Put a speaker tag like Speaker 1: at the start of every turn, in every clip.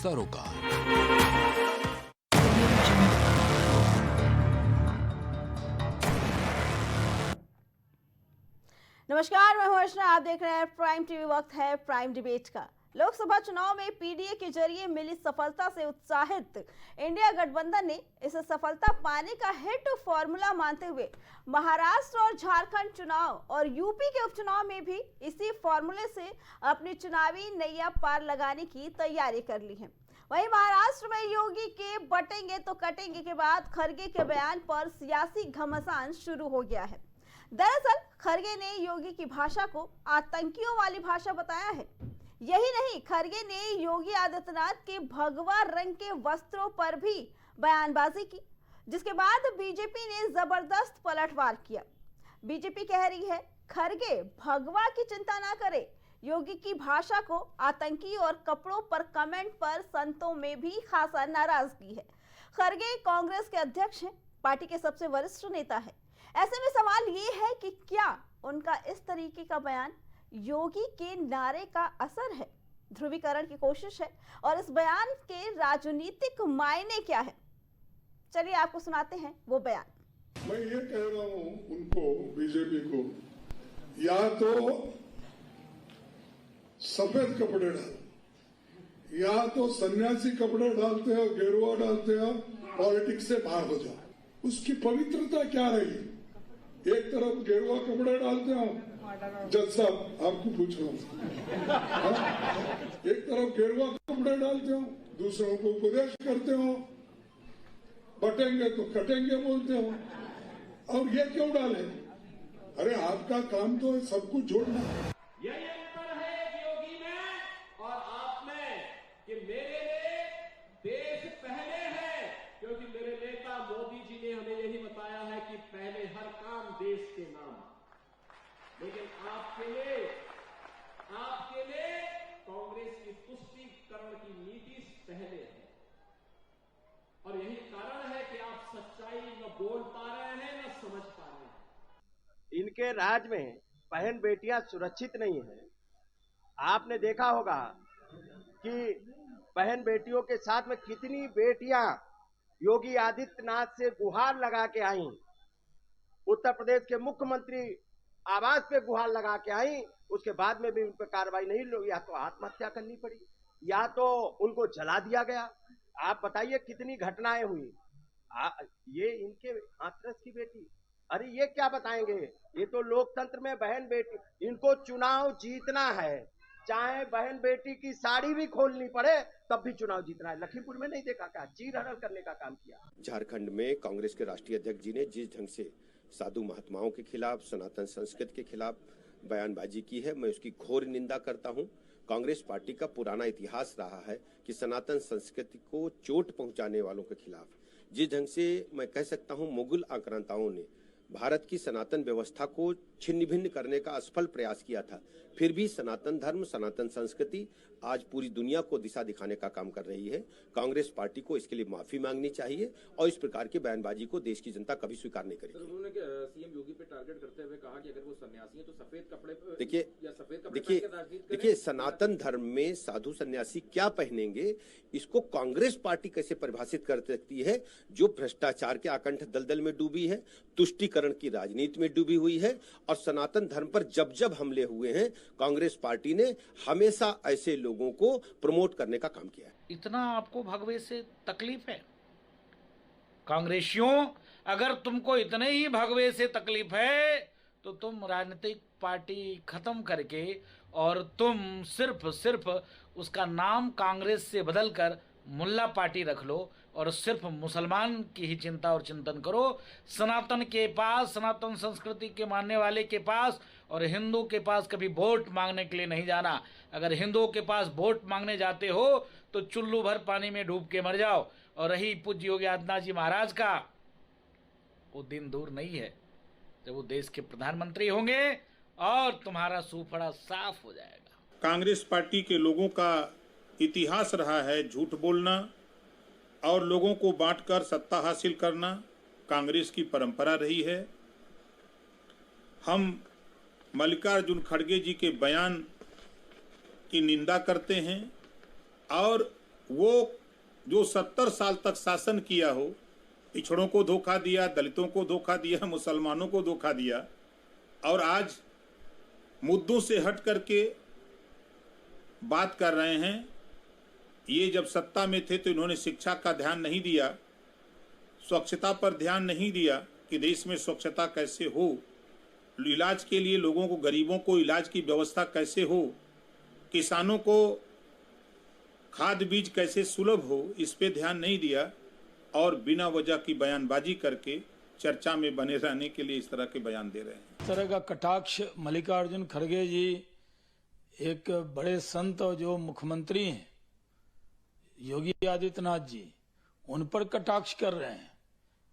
Speaker 1: सरोकार।
Speaker 2: नमस्कार, मैं हूं अर्चना। आप देख रहे हैं प्राइम टीवी। वक्त है प्राइम डिबेट का। लोकसभा चुनाव में पीडीए के जरिए मिली सफलता से उत्साहित इंडिया गठबंधन ने इसे सफलता पाने का हिट फॉर्मूला मानते हुए महाराष्ट्र और झारखंड चुनाव और यूपी के उपचुनाव में भी इसी फॉर्मूले से अपनी चुनावी नैया पार लगाने की तैयारी कर ली है। वहीं महाराष्ट्र में योगी के बटेंगे तो कटेंगे के बाद खड़गे के बयान पर सियासी घमासान शुरू हो गया है। दरअसल खड़गे ने योगी की भाषा को आतंकियों वाली भाषा बताया है। यही नहीं, खड़गे ने योगी आदित्यनाथ के भगवा रंग के वस्त्रों पर भी बयानबाजी की, जिसके बाद बीजेपी ने जबरदस्त पलटवार किया। बीजेपी कह रही है खड़गे भगवा की चिंता ना करे, योगी की भाषा को आतंकी और कपड़ों पर कमेंट पर संतों में भी खासा नाराजगी है। खड़गे कांग्रेस के अध्यक्ष हैं, पार्टी के सबसे वरिष्ठ नेता है। ऐसे में सवाल ये है कि क्या उनका इस तरीके का बयान योगी के नारे का असर है, ध्रुवीकरण की कोशिश है, और इस बयान के राजनीतिक मायने क्या है? चलिए आपको सुनाते हैं वो बयान।
Speaker 3: मैं ये कह रहा हूं उनको, बीजेपी को, या तो सफेद कपड़े डालो, या तो सन्यासी कपड़े डालते हो, गेरुआ डालते हो, पॉलिटिक्स से बाहर हो जाओ। उसकी पवित्रता क्या रही? एक तरफ गेरुआ कपड़े डालते हो, जज साहब आपको पूछ रहा हूं, एक तरफ गेरुआ कपड़े डालते हो, दूसरों को उपदेश करते हो, बटेंगे तो कटेंगे बोलते हो, और ये क्यों डाले? अरे आपका काम तो है सब कुछ जोड़ना।
Speaker 4: यही अंतर है योगी में और आप में कि मेरे लिए देश पहले है, क्योंकि मेरे नेता मोदी जी ने हमें यही बताया है कि पहले हर काम देश के नाम। लेकिन आपके लिए कांग्रेस की तुष्टीकरण की नीति पहले है, और यही कारण है कि आप सच्चाई न बोल पा रहे हैं न समझ पा रहे हैं।
Speaker 5: इनके राज में बहन बेटियां सुरक्षित नहीं है। आपने देखा होगा कि बहन बेटियों के साथ में कितनी बेटियां योगी आदित्यनाथ से गुहार लगा के आई। उत्तर प्रदेश के मुख्यमंत्री आवास पे गुहार लगा के आई, उसके बाद में भी उन पर कार्रवाई नहीं हुई। या तो आत्महत्या करनी पड़ी या तो उनको जला दिया गया। आप बताइए कितनी घटनाएं हुई। ये इनके हाथरस की बेटी, अरे ये क्या बताएंगे? ये तो लोकतंत्र में बहन बेटी, इनको चुनाव जीतना है, चाहे बहन बेटी की साड़ी भी खोलनी पड़े तब भी चुनाव जीतना है। लखीमपुर में नहीं देखा क्या? चीर हरण करने का काम किया।
Speaker 6: झारखंड में कांग्रेस के राष्ट्रीय अध्यक्ष जी ने जिस ढंग से साधु महात्माओं के खिलाफ, सनातन संस्कृति के खिलाफ बयानबाजी की है, मैं उसकी घोर निंदा करता हूं। कांग्रेस पार्टी का पुराना इतिहास रहा है कि सनातन संस्कृति को चोट पहुंचाने वालों के खिलाफ, जिस ढंग से मैं कह सकता हूं मुगल आक्रांताओं ने भारत की सनातन व्यवस्था को छिन्न भिन्न करने का असफल प्रयास किया था, फिर भी सनातन धर्म, सनातन संस्कृति आज पूरी दुनिया को दिशा दिखाने का काम कर रही है। कांग्रेस पार्टी को इसके लिए माफी मांगनी चाहिए और इस प्रकार की बयानबाजी को देश की जनता कभी स्वीकार नहीं करेगी।
Speaker 4: उन्होंने सीएम योगी पे टारगेट करते हुए कहा कि अगर वो सन्यासी हैं तो सफेद कपड़े
Speaker 6: देखिए सनातन धर्म में साधु सन्यासी क्या पहनेंगे, इसको कांग्रेस पार्टी कैसे परिभाषित कर सकती है, जो भ्रष्टाचार के आकंठ दलदल में डूबी है, तुष्टीकरण की राजनीति में डूबी हुई है, और सनातन धर्म पर जब जब हमले हुए हैं कांग्रेस पार्टी ने हमेशा ऐसे लोगों को प्रमोट करने का काम किया है।
Speaker 7: इतना आपको भगवे से तकलीफ है? कांग्रेसियों, अगर तुमको इतने ही भगवे से तकलीफ है तो तुम राजनीतिक पार्टी खत्म करके और तुम सिर्फ उसका नाम कांग्रेस से बदलकर मुल्ला पार्टी रख लो और सिर्फ मुसलमान की ही चिंता और चिंतन करो। सनातन के पास, सनातन संस्कृति के मानने वाले के पास और हिंदू के पास कभी वोट मांगने के लिए नहीं जाना। अगर हिंदुओं के पास वोट मांगने जाते हो तो चुल्लू भर पानी में डूब के मर जाओ। और रही पूज्य योगी आदित्यनाथ जी महाराज का, वो दिन दूर नहीं है जब वो देश के प्रधानमंत्री होंगे और तुम्हारा सूफड़ा साफ हो जाएगा।
Speaker 8: कांग्रेस पार्टी के लोगों का इतिहास रहा है झूठ बोलना और लोगों को बांटकर सत्ता हासिल करना, कांग्रेस की परंपरा रही है। हम मल्लिकार्जुन खड़गे जी के बयान की निंदा करते हैं और वो जो 70 साल तक शासन किया हो, पिछड़ों को धोखा दिया, दलितों को धोखा दिया, मुसलमानों को धोखा दिया, और आज मुद्दों से हट करके बात कर रहे हैं। ये जब सत्ता में थे तो इन्होंने शिक्षा का ध्यान नहीं दिया, स्वच्छता पर ध्यान नहीं दिया कि देश में स्वच्छता कैसे हो, इलाज के लिए लोगों को, गरीबों को इलाज की व्यवस्था कैसे हो, किसानों को खाद बीज कैसे सुलभ हो, इस पे ध्यान नहीं दिया और बिना वजह की बयानबाजी करके चर्चा में बने रहने के लिए इस तरह के बयान दे रहे हैं।
Speaker 1: इस तरह का कटाक्ष मल्लिकार्जुन खड़गे जी एक बड़े संत और जो मुख्यमंत्री हैं योगी आदित्यनाथ जी, उन पर कटाक्ष कर रहे हैं।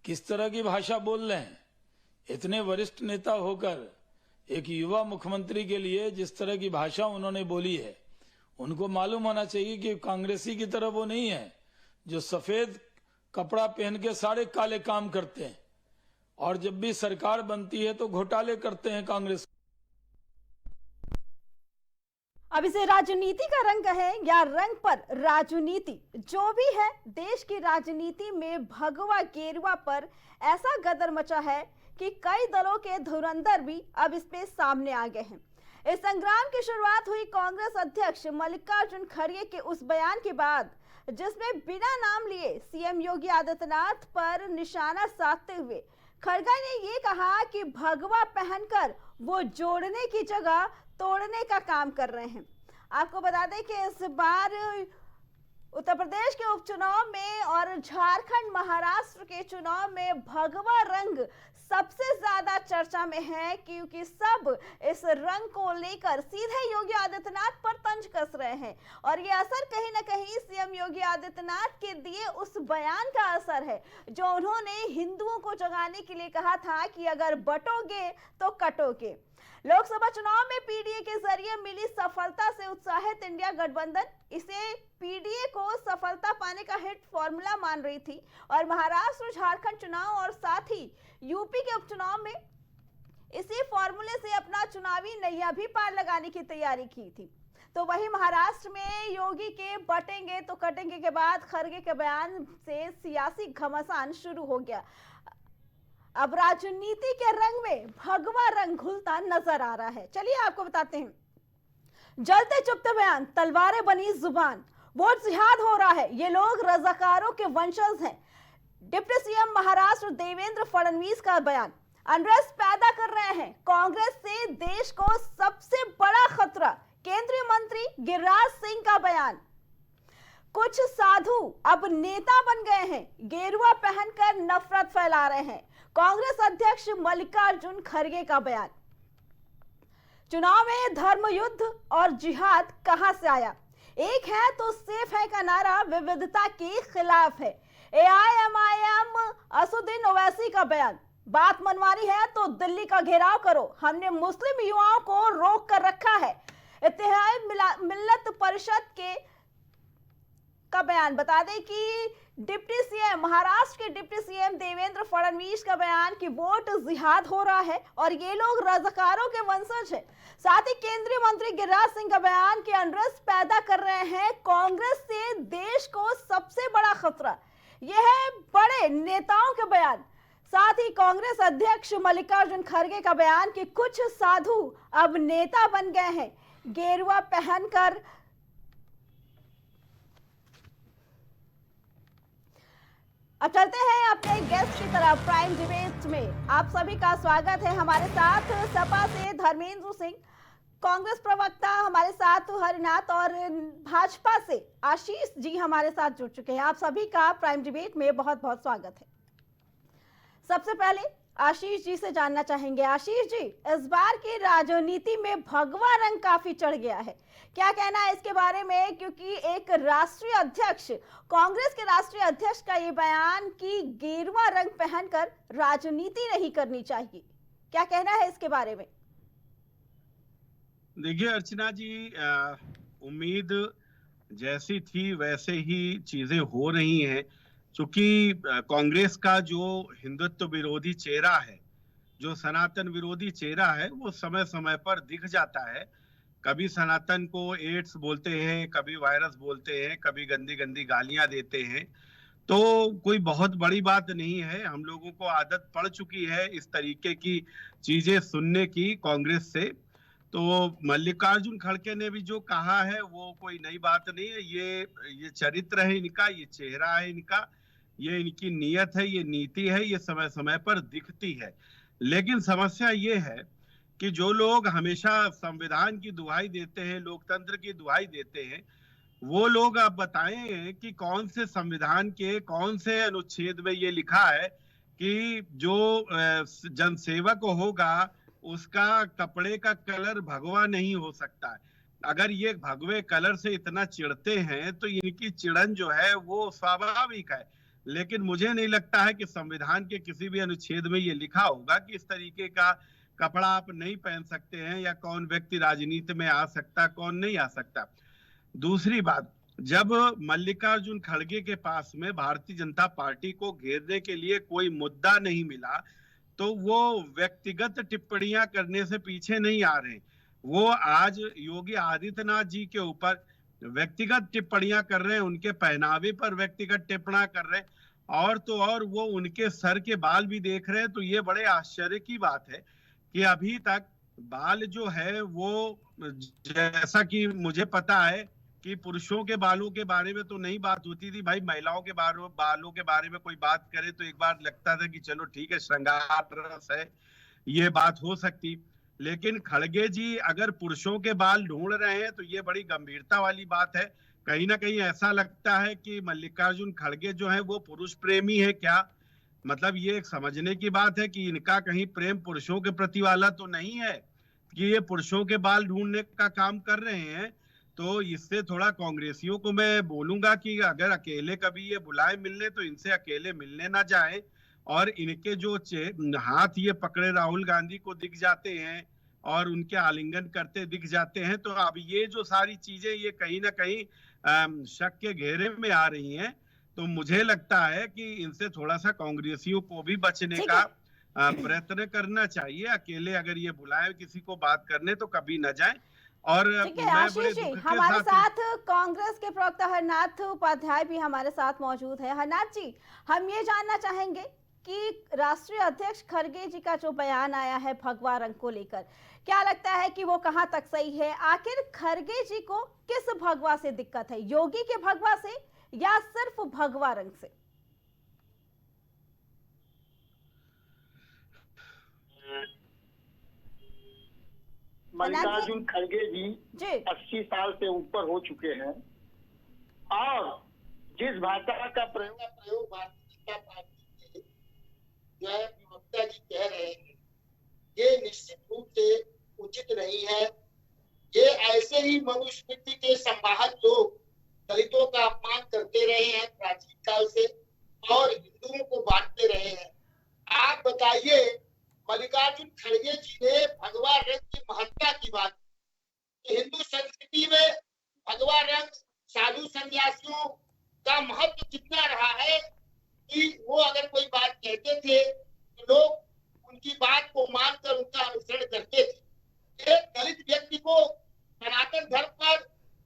Speaker 1: किस तरह की भाषा बोल रहे हैं? इतने वरिष्ठ नेता होकर एक युवा मुख्यमंत्री के लिए जिस तरह की भाषा उन्होंने बोली है, उनको मालूम होना चाहिए कि कांग्रेसी की तरह वो नहीं है जो सफेद कपड़ा पहन के सारे काले काम करते हैं और जब भी सरकार बनती है तो घोटाले करते हैं कांग्रेस।
Speaker 2: अब इसे राजनीति का रंग है या रंग पर राजनीति, जो भी है, देश की राजनीति में भगवा गेरुआ पर ऐसा गदर मचा है कि कई दलों के धुरंधर भी अब इस पे सामने आ गए हैं। इस संग्राम की शुरुआत हुई कांग्रेस अध्यक्ष मल्लिकार्जुन खड़गे के उस बयान के बाद जिसमें बिना नाम लिए सीएम योगी आदित्यनाथ पर निशाना साधते हुए खड़गे ने ये कहा कि भगवा पहनकर वो जोड़ने की जगह तोड़ने का काम कर रहे हैं। आपको बता दें कि इस बार उत्तर प्रदेश के उपचुनाव में और झारखंड, महाराष्ट्र के चुनाव में भगवा रंग सबसे ज्यादा चर्चा में है, क्योंकि सब इस रंग को लेकर सीधे योगी आदित्यनाथ पर तंज कस रहे हैं और ये असर कहीं ना कहीं सीएम योगी आदित्यनाथ के दिए उस बयान का असर है जो उन्होंने हिंदुओं को जगाने के लिए कहा था कि अगर बटोगे तो कटोगे। लोकसभा चुनाव में पीडीए के जरिए मिली सफलता से उत्साहित इंडिया गठबंधन इसे पीडीए को सफलता पाने का हिट फॉर्मूला मान रही थी और महाराष्ट्र, झारखंड चुनाव और साथ ही यूपी के उपचुनाव में इसी फॉर्मूले से अपना चुनावी नैया भी पार लगाने की तैयारी की थी। तो वही महाराष्ट्र में योगी के बटेंगे तो कटेंगे के बाद खड़गे के बयान से सियासी घमासान शुरू हो गया। अब राजनीति के रंग में भगवा रंग घुलता नजर आ रहा है। चलिए आपको बताते हैं, जलते चुपते बयान, तलवारें बनी जुबान, वोट जिहाद हो रहा है, ये लोग रजाकारों के वंशज हैं। डिप्टी सीएम महाराष्ट्र देवेंद्र फडणवीस का बयान, अनरेस्ट पैदा कर रहे हैं, कांग्रेस से देश को सबसे बड़ा खतरा। केंद्रीय मंत्री गिरिराज सिंह का बयान, कुछ साधु अब नेता बन गए हैं, गेरुआ पहनकर नफरत फैला रहे हैं। कांग्रेस अध्यक्ष मल्लिकार्जुन खड़गे का बयान, चुनाव में धर्म युद्ध और जिहाद कहां से आया? एक है तो सेफ है का नारा विविधता के खिलाफ है। एआईएमआईएम असुद्दीन ओवैसी का बयान, बात मनवानी है तो दिल्ली का घेराव करो, हमने मुस्लिम युवाओं को रोक कर रखा है। इत्तेहाद मिल्लत परिषद का बयान, बता दें कि डिप्टी सीएम, महाराष्ट्र के डिप्टी सीएम देवेंद्र फडणवीस का बयान कि वोट जिहाद हो रहा है और ये लोग रजाकारों के वंशज हैं। साथ ही केंद्रीय मंत्री गिरिराज सिंह का बयान कि अनरेस्ट पैदा कर रहे हैं, कांग्रेस से देश को सबसे बड़ा खतरा। यह है बड़े नेताओं के बयान। साथ ही कांग्रेस अध्यक्ष मल्लिकार्जुन खड़गे का बयान कि कुछ साधु अब नेता बन गए हैं, गेरुआ पहनकर। अब चलते हैं अपने गेस्ट की तरफ। प्राइम डिबेट में आप सभी का स्वागत है। हमारे साथ सपा से धर्मेंद्र सिंह, कांग्रेस प्रवक्ता हमारे साथ हरिनाथ और भाजपा से आशीष जी हमारे साथ जुड़ चुके हैं। आप सभी का प्राइम डिबेट में बहुत बहुत स्वागत है। सबसे पहले आशीष जी से जानना चाहेंगे, आशीष जी, इस बार की राजनीति में भगवा रंग काफी चढ़ गया है, क्या कहना है इसके बारे में? क्योंकि एक राष्ट्रीय अध्यक्ष, कांग्रेस के राष्ट्रीय अध्यक्ष का ये बयान कि गेरुआ रंग पहनकर राजनीति नहीं करनी चाहिए, क्या कहना है इसके बारे में?
Speaker 9: देखिए अर्चना जी, उम्मीद जैसी थी वैसे ही चीजें हो रही हैं। चूंकि कांग्रेस का जो हिंदुत्व विरोधी चेहरा है, जो सनातन विरोधी चेहरा है, वो समय समय पर दिख जाता है। कभी सनातन को एड्स बोलते हैं, कभी वायरस बोलते हैं, कभी गंदी गंदी गालियां देते हैं। तो कोई बहुत बड़ी बात नहीं है, हम लोगों को आदत पड़ चुकी है इस तरीके की चीजें सुनने की कांग्रेस से। तो मल्लिकार्जुन खड़गे ने भी जो कहा है वो कोई नई बात नहीं है। ये चरित्र है इनका, ये चेहरा है इनका, ये इनकी नीयत है, ये नीति है, ये समय समय पर दिखती है। लेकिन समस्या ये है कि जो लोग हमेशा संविधान की दुहाई देते हैं, लोकतंत्र की दुहाई देते हैं, वो लोग आप बताएं कि कौन से संविधान के कौन से अनुच्छेद में ये लिखा है कि जो जनसेवक होगा उसका कपड़े का कलर भगवा नहीं हो सकता है। अगर ये भगवे कलर से इतना चिढ़ते हैं तो इनकी चिड़न जो है वो स्वाभाविक है। लेकिन मुझे नहीं लगता है कि संविधान के किसी भी अनुच्छेद में ये लिखा होगा कि इस तरीके का कपड़ा आप नहीं पहन सकते हैं, या कौन व्यक्ति राजनीति में आ सकता, कौन नहीं आ सकता। दूसरी बात, जब मल्लिकार्जुन खड़गे के पास में भारतीय जनता पार्टी को घेरने के लिए कोई मुद्दा नहीं मिला तो वो व्यक्तिगत टिप्पणियां करने से पीछे नहीं आ रहे। वो आज योगी आदित्यनाथ जी के ऊपर व्यक्तिगत टिप्पणियां कर रहे हैं, उनके पहनावे पर व्यक्तिगत टिप्पणियां कर रहे हैं, और तो और वो उनके सर के बाल भी देख रहे हैं। तो ये बड़े आश्चर्य की बात है कि अभी तक बाल जो है वो, जैसा कि मुझे पता है कि पुरुषों के बालों के बारे में तो नहीं बात होती थी भाई, महिलाओं के बालों के बारे में कोई बात करे तो एक बार लगता था कि चलो ठीक है, श्रृंगार रस है, ये बात हो सकती। लेकिन खड़गे जी अगर पुरुषों के बाल ढूंढ रहे हैं तो ये बड़ी गंभीरता वाली बात है। कहीं ना कहीं ऐसा लगता है कि मल्लिकार्जुन खड़गे जो है वो पुरुष प्रेमी है क्या? मतलब ये एक समझने की बात है कि इनका कहीं प्रेम पुरुषों के प्रति वाला तो नहीं है कि ये पुरुषों के बाल ढूंढने का काम कर रहे हैं। तो इससे थोड़ा कांग्रेसियों को मैं बोलूंगा कि अगर अकेले कभी ये बुलाए मिलने तो इनसे अकेले मिलने ना जाए, और इनके जो हाथ ये पकड़े राहुल गांधी को दिख जाते हैं और उनके आलिंगन करते दिख जाते हैं, तो अब ये जो सारी चीजें ये कहीं ना कहीं शक के घेरे में आ रही हैं। तो मुझे लगता है कि इनसे थोड़ा सा कांग्रेसियों को भी बचने का प्रयत्न करना चाहिए। अकेले अगर ये बुलाए किसी को बात करने तो कभी न जाए। और
Speaker 2: ठीक है आशीष जी, हमारे साथ कांग्रेस के प्रवक्ता हरनाथ उपाध्याय भी हमारे साथ मौजूद है। हरनाथ जी, हम ये जानना चाहेंगे कि राष्ट्रीय अध्यक्ष खड़गे जी का जो बयान आया है भगवा रंग को लेकर, क्या लगता है कि वो कहां तक सही है? आखिर खड़गे जी को किस भगवा से दिक्कत है, योगी के भगवा से या सिर्फ भगवा रंग से?
Speaker 10: मल्लिकार्जुन खड़गे जी 80 साल से ऊपर हो चुके हैं, और जिस भाषा का प्रयोग भारतीय जनता पार्टी के जो है प्रवक्ता जी कह रहे हैं, ये निश्चित रूप से उचित नहीं है। ये ऐसे ही मनुस्मृति के संवाहक लोग दलितों का अपमान करते रहे हैं प्राचीन काल से, और हिंदुओं को बांटते रहे हैं। आप बताइए, मल्लिकार्जुन खड़गे जी ने भगवा रंग की महत्ता की बात की। हिंदू संस्कृति में भगवा रंग साधु संन्यासियों का महत्व कितना रहा है कि वो अगर कोई बात कहते थे तो लोग उनकी बात को मानकर उनका अनुसरण करते थे। एक दलित व्यक्ति को सनातन धर्म पर,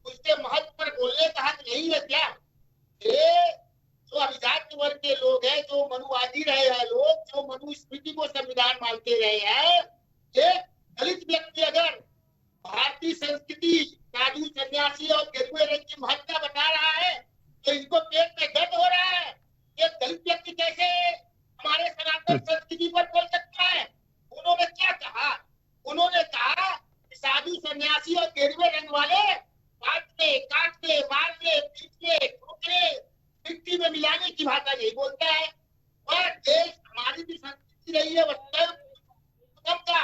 Speaker 10: उसके महत्व पर बोलने का हक नहीं है क्या? ये जो अभिजात वर्ग के लोग हैं, जो मनुवादी रहे हैं लोग, जो मनुस्मृति को संविधान मानते रहे हैं, एक दलित व्यक्ति अगर भारतीय संस्कृति, साधु सन्यासी और गेरुए रंग की महत्ता बता रहा है तो इनको पेट में दर्द हो रहा है। एक दलित व्यक्ति कैसे हमारे सनातन संस्कृति पर बोल सकता है? उन्होंने क्या कहा? उन्होंने कहा कि साधु सन्यासी और गेरुए रंग वाले काटने, मारने, पीटने, ठोकने, मिट्टी में मिलाने की भाषा नहीं बोलता है। और देश हमारी भी संस्कृति रही है का,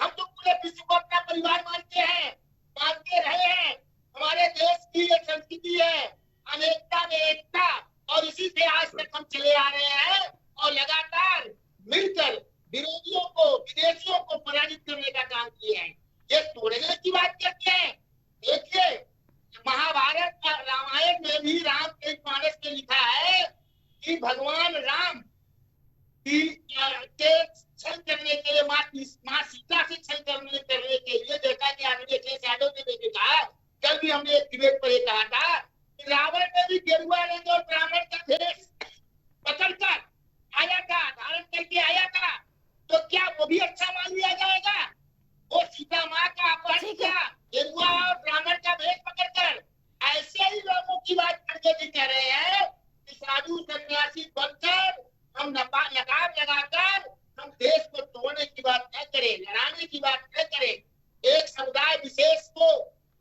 Speaker 10: हम तो पूरे विश्व को अपना परिवार मानते हैं, मानते रहे हैं। हमारे देश की एक संस्कृति है अनेकता में एकता, और इसी से आज तक हम चले आ रहे हैं और लगातार मिलकर विरोधियों को, विदेशियों को पराजित करने का काम किया है। ये तोड़ने की बात करते हैं। देखिए, महाभारत और रामायण में भी रामचरितमानस में लिखा है कि भगवान राम के छल करने के लिए, माँ सीता से छल करने के लिए, जैसा कि आदरणीय अखिलेश यादव ने भी कहा, कल भी हमने एक डिबेट पर कहा था कि रावण ने भी गेरुआ रंग और ब्राह्मण का भेष पकड़कर आया था, धारण करके आया था, तो क्या वो भी अच्छा मान लिया जाएगा? वो सीता माँ का अपहरण किया गेरुआ और ब्राह्मण का भेष पकड़कर। ऐसे ही लोगों की बात खड़गे जी कह रहे हैं कि साधु सन्यासी बनकर हम नकाब लगाकर हम देश को तोड़ने की बात न करें, लड़ाने की बात न करें, एक समुदाय विशेष को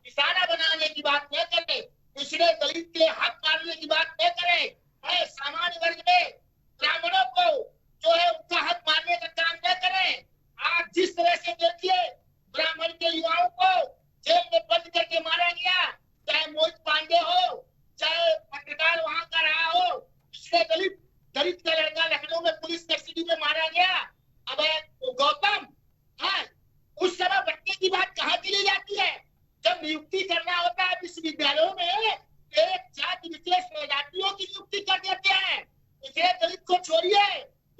Speaker 10: निशाना बनाने की बात न करें, पिछड़े दलित के हक मारने की बात न करें, सामान्य वर्ग में ब्राह्मणों को जो है उनका हक मारने का काम न करें। आज जिस तरह से देखिए ब्राह्मण के युवाओं को जेल में बंद करके मारा गया, चाहे मोहित पांडे हो, चाहे पत्रकार वहां का रहा हो, पिछड़े दलित का लड़का लखनऊ में पुलिस कस्टडी में मारा गया। अब गौतम, हाँ, उस समय बच्चे की बात कहाँ चली जाती है? जब नियुक्ति करना होता है विश्वविद्यालयों में, एक जाति विशेष प्रजातियों की नियुक्ति कर देते हैं, पिछड़े दलित को छोड़िए,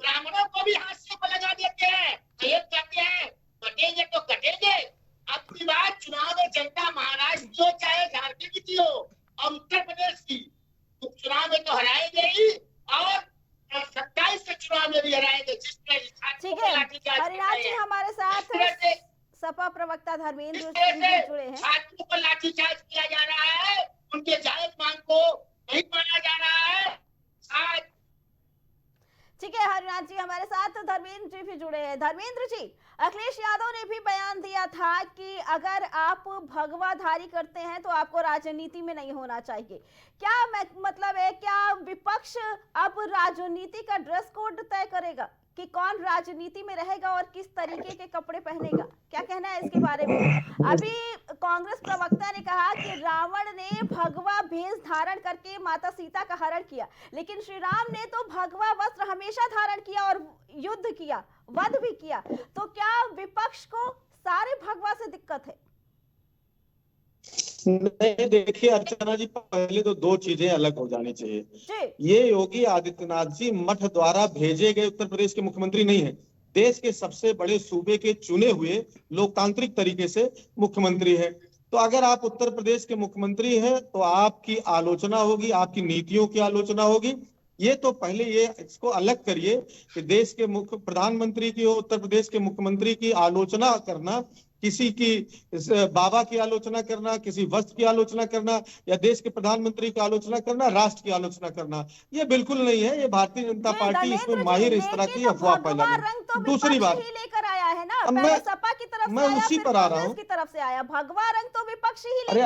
Speaker 10: ब्राह्मणों को भी हाशिए पर लगा देते हैं। ये कहते हैं कटेंगे तो कटेंगे। अब की बात चुनाव में जनता महाराष्ट्र की हो चाहे झारखंड की हो और उत्तर प्रदेश की, उपचुनाव में तो हराएंगे ही और 27 के चुनाव में भी हराएंगे।
Speaker 2: ठीक है, हरिराज जी हमारे साथ सपा प्रवक्ता धर्मेंद्र जुड़े हैं।
Speaker 10: छात्रों पर लाठीचार्ज किया जा रहा है, उनके जायज मांग को नहीं माना जा रहा है।
Speaker 2: ठीक है हरिनाथ जी हमारे साथ धर्मेंद्र जी भी जुड़े हैं। धर्मेंद्र जी, अखिलेश यादव ने भी बयान दिया था कि अगर आप भगवाधारी करते हैं तो आपको राजनीति में नहीं होना चाहिए। क्या मतलब है, क्या विपक्ष अब राजनीति का ड्रेस कोड तय करेगा कि कौन राजनीति में रहेगा और किस तरीके के कपड़े पहनेगा? क्या कहना है इसके बारे में? अभी कांग्रेस प्रवक्ता ने कहा कि रावण ने भगवा भेष धारण करके माता सीता का हरण किया, लेकिन श्री राम ने तो भगवा वस्त्र हमेशा धारण किया और युद्ध किया, वध भी किया। तो क्या विपक्ष को सारे भगवा से दिक्कत है?
Speaker 11: नहीं, देखिए अर्चना जी, पहले तो दो चीजें अलग हो जानी चाहिए। ये योगी आदित्यनाथ जी मठ द्वारा भेजे गए उत्तर प्रदेश के मुख्यमंत्री नहीं है, देश के सबसे बड़े सूबे के चुने हुए लोकतांत्रिक तरीके से मुख्यमंत्री है। तो अगर आप उत्तर प्रदेश के मुख्यमंत्री हैं तो आपकी आलोचना होगी, आपकी नीतियों की आलोचना होगी। ये तो पहले ये इसको अलग करिए कि देश के मुख्य प्रधानमंत्री की, उत्तर प्रदेश के मुख्यमंत्री की आलोचना करना, किसी की बाबा की आलोचना करना, किसी वस्त्र की आलोचना करना या देश के प्रधानमंत्री की आलोचना करना, राष्ट्र की आलोचना करना, ये बिल्कुल नहीं है। ये भारतीय जनता पार्टी इसमें माहिर इस तरह की अफवाह फैलाने। दूसरी बात
Speaker 2: लेकर आया है ना,
Speaker 11: मैं
Speaker 2: सपा की तरफ
Speaker 11: मैं उसी पर आ रहा हूँ,
Speaker 2: की तरफ से आया भगवा रंग तो विपक्ष ही
Speaker 11: अरे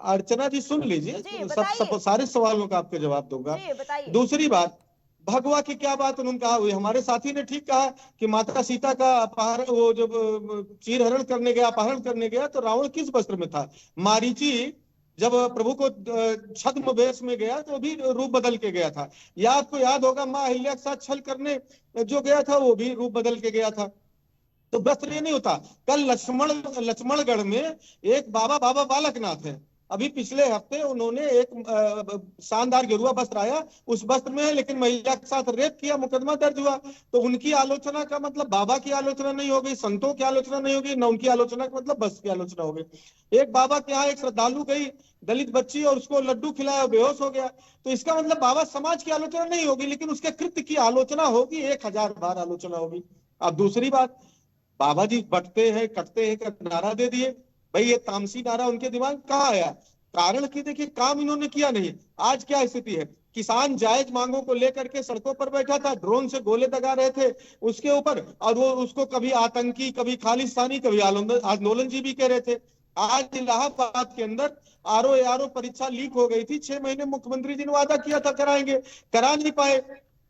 Speaker 11: अर्चना जी सुन लीजिए, सब सारे सवालों का आपको जवाब दूंगा। दूसरी बात, भगवा की क्या बात उन्होंने कहा, हमारे साथी ने ठीक कहा कि माता सीता का अपहरण, वो जब चीरहरण करने गया, अपहरण करने गया, तो रावण किस वस्त्र में था? मारीची जब प्रभु को छद्म वेश में गया तो भी रूप बदल के गया था। या आपको याद होगा माँ अहिल्या के साथ छल करने जो गया था वो भी रूप बदल के गया था। तो वस्त्र ये नहीं होता। कल लक्ष्मणगढ़ में एक बाबा बालकनाथ है, अभी पिछले हफ्ते उन्होंने एक शानदार गेरुआ वस्त्र आया, उस वस्त्र में है, लेकिन महिला के साथ रेप किया, मुकदमा दर्ज हुआ। तो उनकी आलोचना का मतलब बाबा की आलोचना नहीं होगी, संतों की आलोचना नहीं होगी, न उनकी आलोचना का मतलब वस्त्र की आलोचना होगी। एक बाबा के यहाँ एक श्रद्धालु गई, दलित बच्ची, और उसको लड्डू खिलाया, बेहोश हो गया, तो इसका मतलब बाबा समाज की आलोचना नहीं होगी, लेकिन उसके कृत्य की आलोचना होगी, 1000 बार आलोचना होगी। अब दूसरी बात, बाबा जी बटते हैं कटते हैं का नारा दे दिए, भाई ये तामसी नारा उनके दिमाग कहाँ आया? कारण की देखिए, काम इन्होंने किया नहीं। आज क्या स्थिति है, किसान जायज मांगों को लेकर के सड़कों पर बैठा था, ड्रोन से गोले दगा रहे थे उसके ऊपर, और वो उसको कभी आतंकी, कभी खालिस्तानी, कभी आंदोलन जी भी कह रहे थे। आज इलाहाबाद के अंदर आरओ परीक्षा लीक हो गई थी, 6 महीने मुख्यमंत्री जी ने वादा किया था कराएंगे, करा नहीं पाए,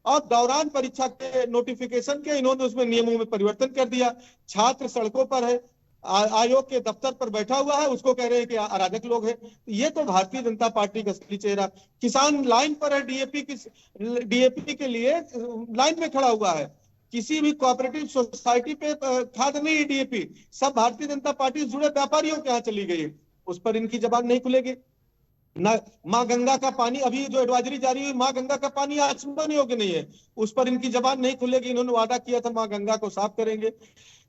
Speaker 11: और दौरान परीक्षा के नोटिफिकेशन के इन्होंने उसमें नियमों में परिवर्तन कर दिया। छात्र सड़कों पर है, आयोग के दफ्तर पर बैठा हुआ है, उसको कह रहे हैं कि अराजक लोग हैं। ये तो भारतीय जनता पार्टी का असली चेहरा। किसान लाइन पर है, डीएपी के लिए लाइन में खड़ा हुआ है, किसी भी कोऑपरेटिव सोसाइटी पे खाद नहीं है डीएपी, सब भारतीय जनता पार्टी से जुड़े व्यापारियों के यहाँ चली गई है, उस पर इनकी जबान नहीं खुलेगी। ना माँ गंगा का पानी, अभी जो एडवाइजरी जारी हुई, माँ गंगा का पानी आचमन योग्य नहीं है, उस पर इनकी जबान नहीं खुलेगी। इन्होंने वादा किया था माँ गंगा को साफ करेंगे,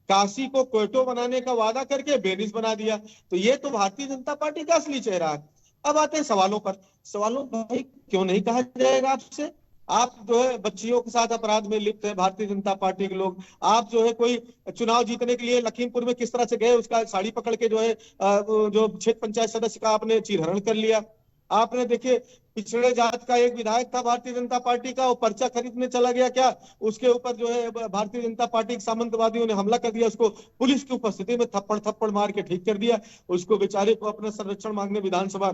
Speaker 11: काशी को क्वेटो बनाने का वादा करके वेनिस बना दिया। तो ये तो भारतीय जनता पार्टी का असली चेहरा है। अब आते हैं सवालों पर। सवालों भाई क्यों नहीं कहा जाएगा आपसे, आप जो है बच्चियों के साथ अपराध में लिप्त है भारतीय जनता पार्टी के लोग। आप जो है कोई चुनाव जीतने के लिए लखीमपुर में किस तरह से गए, उसका साड़ी पकड़ के जो है जो क्षेत्र पंचायत सदस्य का आपने चीरहरण कर लिया। आपने देखिए पिछड़े जात का एक विधायक था भारतीय जनता पार्टी का, वो पर्चा खरीदने चला गया क्या, उसके ऊपर जो है भारतीय जनता पार्टी के सामंतवादियों ने हमला कर दिया, उसको पुलिस की उपस्थिति में थप्पड़ मार के ठीक कर दिया। उसको बेचारे को अपना संरक्षण मांगने विधानसभा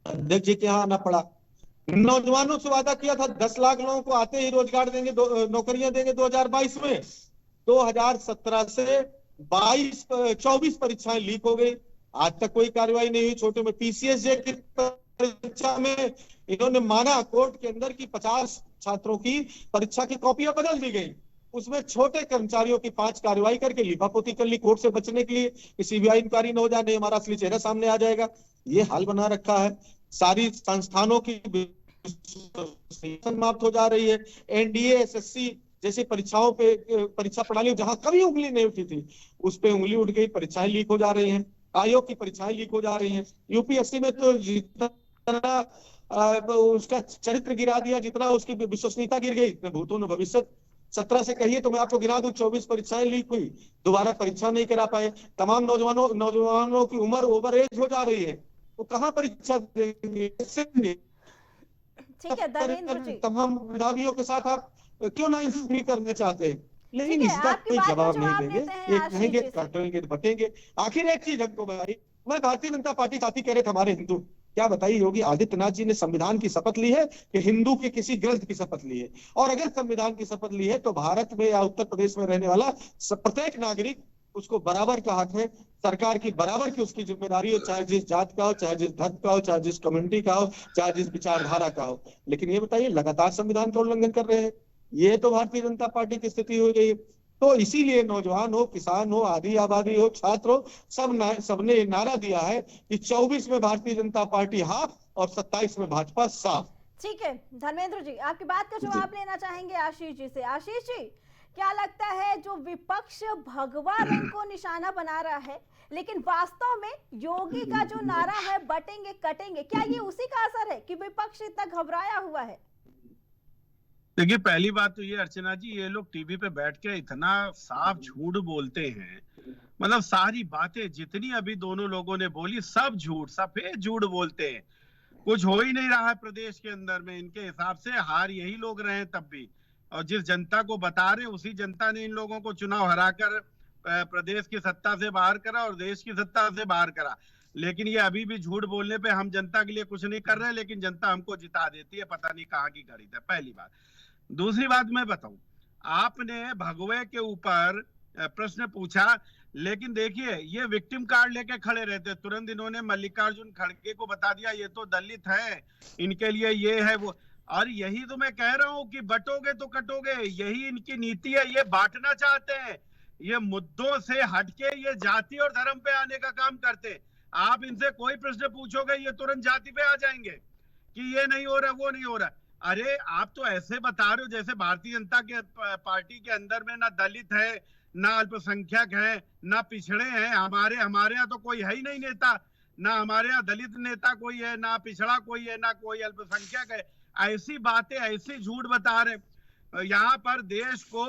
Speaker 11: अध्यक्ष जी के यहाँ आना पड़ा। नौजवानों से वादा किया था 10 लाख लोगों को आते ही रोजगार देंगे, नौकरियां देंगे 2022 में। 2017 से 24 परीक्षाएं लीक हो गई, आज तक कोई कार्रवाई नहीं हुई। छोटे में पीसीएस की परीक्षा में इन्होंने माना कोर्ट के अंदर की 50 छात्रों की परीक्षा की कॉपियां बदल दी गई, उसमें छोटे कर्मचारियों की 5 कार्रवाई करके लिपापोती कर ली कोर्ट से बचने के लिए कि सीबीआई इंक्वायरी न हो जाए, नहीं हमारा असली चेहरा सामने आ जाएगा। ये हाल बना रखा है। सारी संस्थानों की समाप्त हो जा रही है। एनडीए एसएससी जैसी परीक्षाओं पे, परीक्षा प्रणाली जहां कभी उंगली नहीं उठी थी उस पे उंगली उठ गई, परीक्षाएं लीक हो जा रही हैं, आयोग की परीक्षाएं लीक हो जा रही हैं। यूपीएससी में तो जितना उसका चरित्र गिरा दिया, जितना उसकी विश्वसनीयता गिर गई, इतने भूतों ने भविष्य 17 से कहिए तो मैं आपको गिना दूं 24 परीक्षाएं लीक हुई, दोबारा परीक्षा नहीं करा पाए। तमाम नौजवानों की उम्र ओवर एज हो जा रही है, वो कहाँ परीक्षा देंगे?
Speaker 2: ठीक है धर्मेंद्र जी,
Speaker 11: तमाम मेधावियों के साथ आप क्यों ना इंटरव्यू करने चाहते हैं? लेकिन इसका कोई जवाब नहीं देंगे, ये कहेंगे कटेंगे बटेंगे। आखिर एक चीज हमको भाई, मैं भारतीय जनता पार्टी साथी कह रहे थे हमारे हिंदू, क्या बताइए योगी आदित्यनाथ जी ने संविधान की शपथ ली है कि हिंदू के किसी ग्रंथ की शपथ ली है? और अगर संविधान की शपथ ली है तो भारत में या उत्तर प्रदेश में रहने वाला प्रत्येक नागरिक, उसको बराबर का हक है, सरकार की बराबर की उसकी जिम्मेदारी हो, चाहे जिस जात का हो, चाहे जिस धर्म का हो, चाहे जिस कम्युनिटी का हो, चाहे जिस विचारधारा का हो। लेकिन ये बताइए लगातार संविधान का उल्लंघन कर रहे हैं, ये तो भारतीय जनता पार्टी की स्थिति हो गई। तो इसीलिए नौजवान हो, किसान हो, आदि आबादी हो, छात्र हो, सबने नारा दिया है कि 24 में भारतीय जनता पार्टी हाफ और 27 में भाजपा साफ।
Speaker 2: ठीक है धर्मेंद्र जी, आपकी बात का जवाब लेना चाहेंगे आशीष जी से। आशीष जी, क्या लगता है जो विपक्ष भगवा रंग को निशाना बना रहा है, लेकिन वास्तव में योगी का जो नारा है बटेंगे कटेंगे, क्या ये उसी का असर है कि विपक्ष इतना घबराया हुआ है?
Speaker 9: देखिए पहली बात तो ये अर्चना जी, ये लोग टीवी पे बैठ के इतना साफ झूठ बोलते हैं, मतलब सारी बातें जितनी अभी दोनों लोगों ने बोली सब झूठ, सफेद झूठ बोलते हैं। कुछ हो ही नहीं रहा है प्रदेश के अंदर में, इनके हिसाब से हार यही लोग रहे हैं तब भी, और जिस जनता को बता रहे उसी जनता ने इन लोगों को चुनाव हराकर प्रदेश की सत्ता से बाहर करा और देश की सत्ता से बाहर करा। लेकिन ये अभी भी झूठ बोलने पे हम जनता के लिए कुछ नहीं कर रहे, लेकिन जनता हमको जिता देती है, पता नहीं कहाँ की खरीद है, पहली बात। दूसरी बात मैं बताऊं, आपने भगवे के ऊपर प्रश्न पूछा, लेकिन देखिए ये विक्टिम कार्ड लेके खड़े रहते, तुरंत इन्होंने मल्लिकार्जुन खड़गे को बता दिया ये तो दलित है, इनके लिए ये है वो। और यही तो मैं कह रहा हूं कि बटोगे तो कटोगे, यही इनकी नीति है, ये बांटना चाहते हैं, ये मुद्दों से हटके ये जाति और धर्म पे आने का काम करते। आप इनसे कोई प्रश्न पूछोगे ये तुरंत जाति पे आ जाएंगे कि ये नहीं हो रहा वो नहीं हो रहा। अरे आप तो ऐसे बता रहे हो जैसे भारतीय जनता के पार्टी के अंदर में ना दलित है, ना अल्पसंख्यक है, ना पिछड़े हैं। हमारे यहाँ तो कोई है ही नहीं नेता, ना हमारे यहाँ दलित नेता कोई है, ना पिछड़ा कोई है, ना कोई अल्पसंख्यक है। ऐसी बातें, ऐसे झूठ बता रहे। यहाँ पर देश को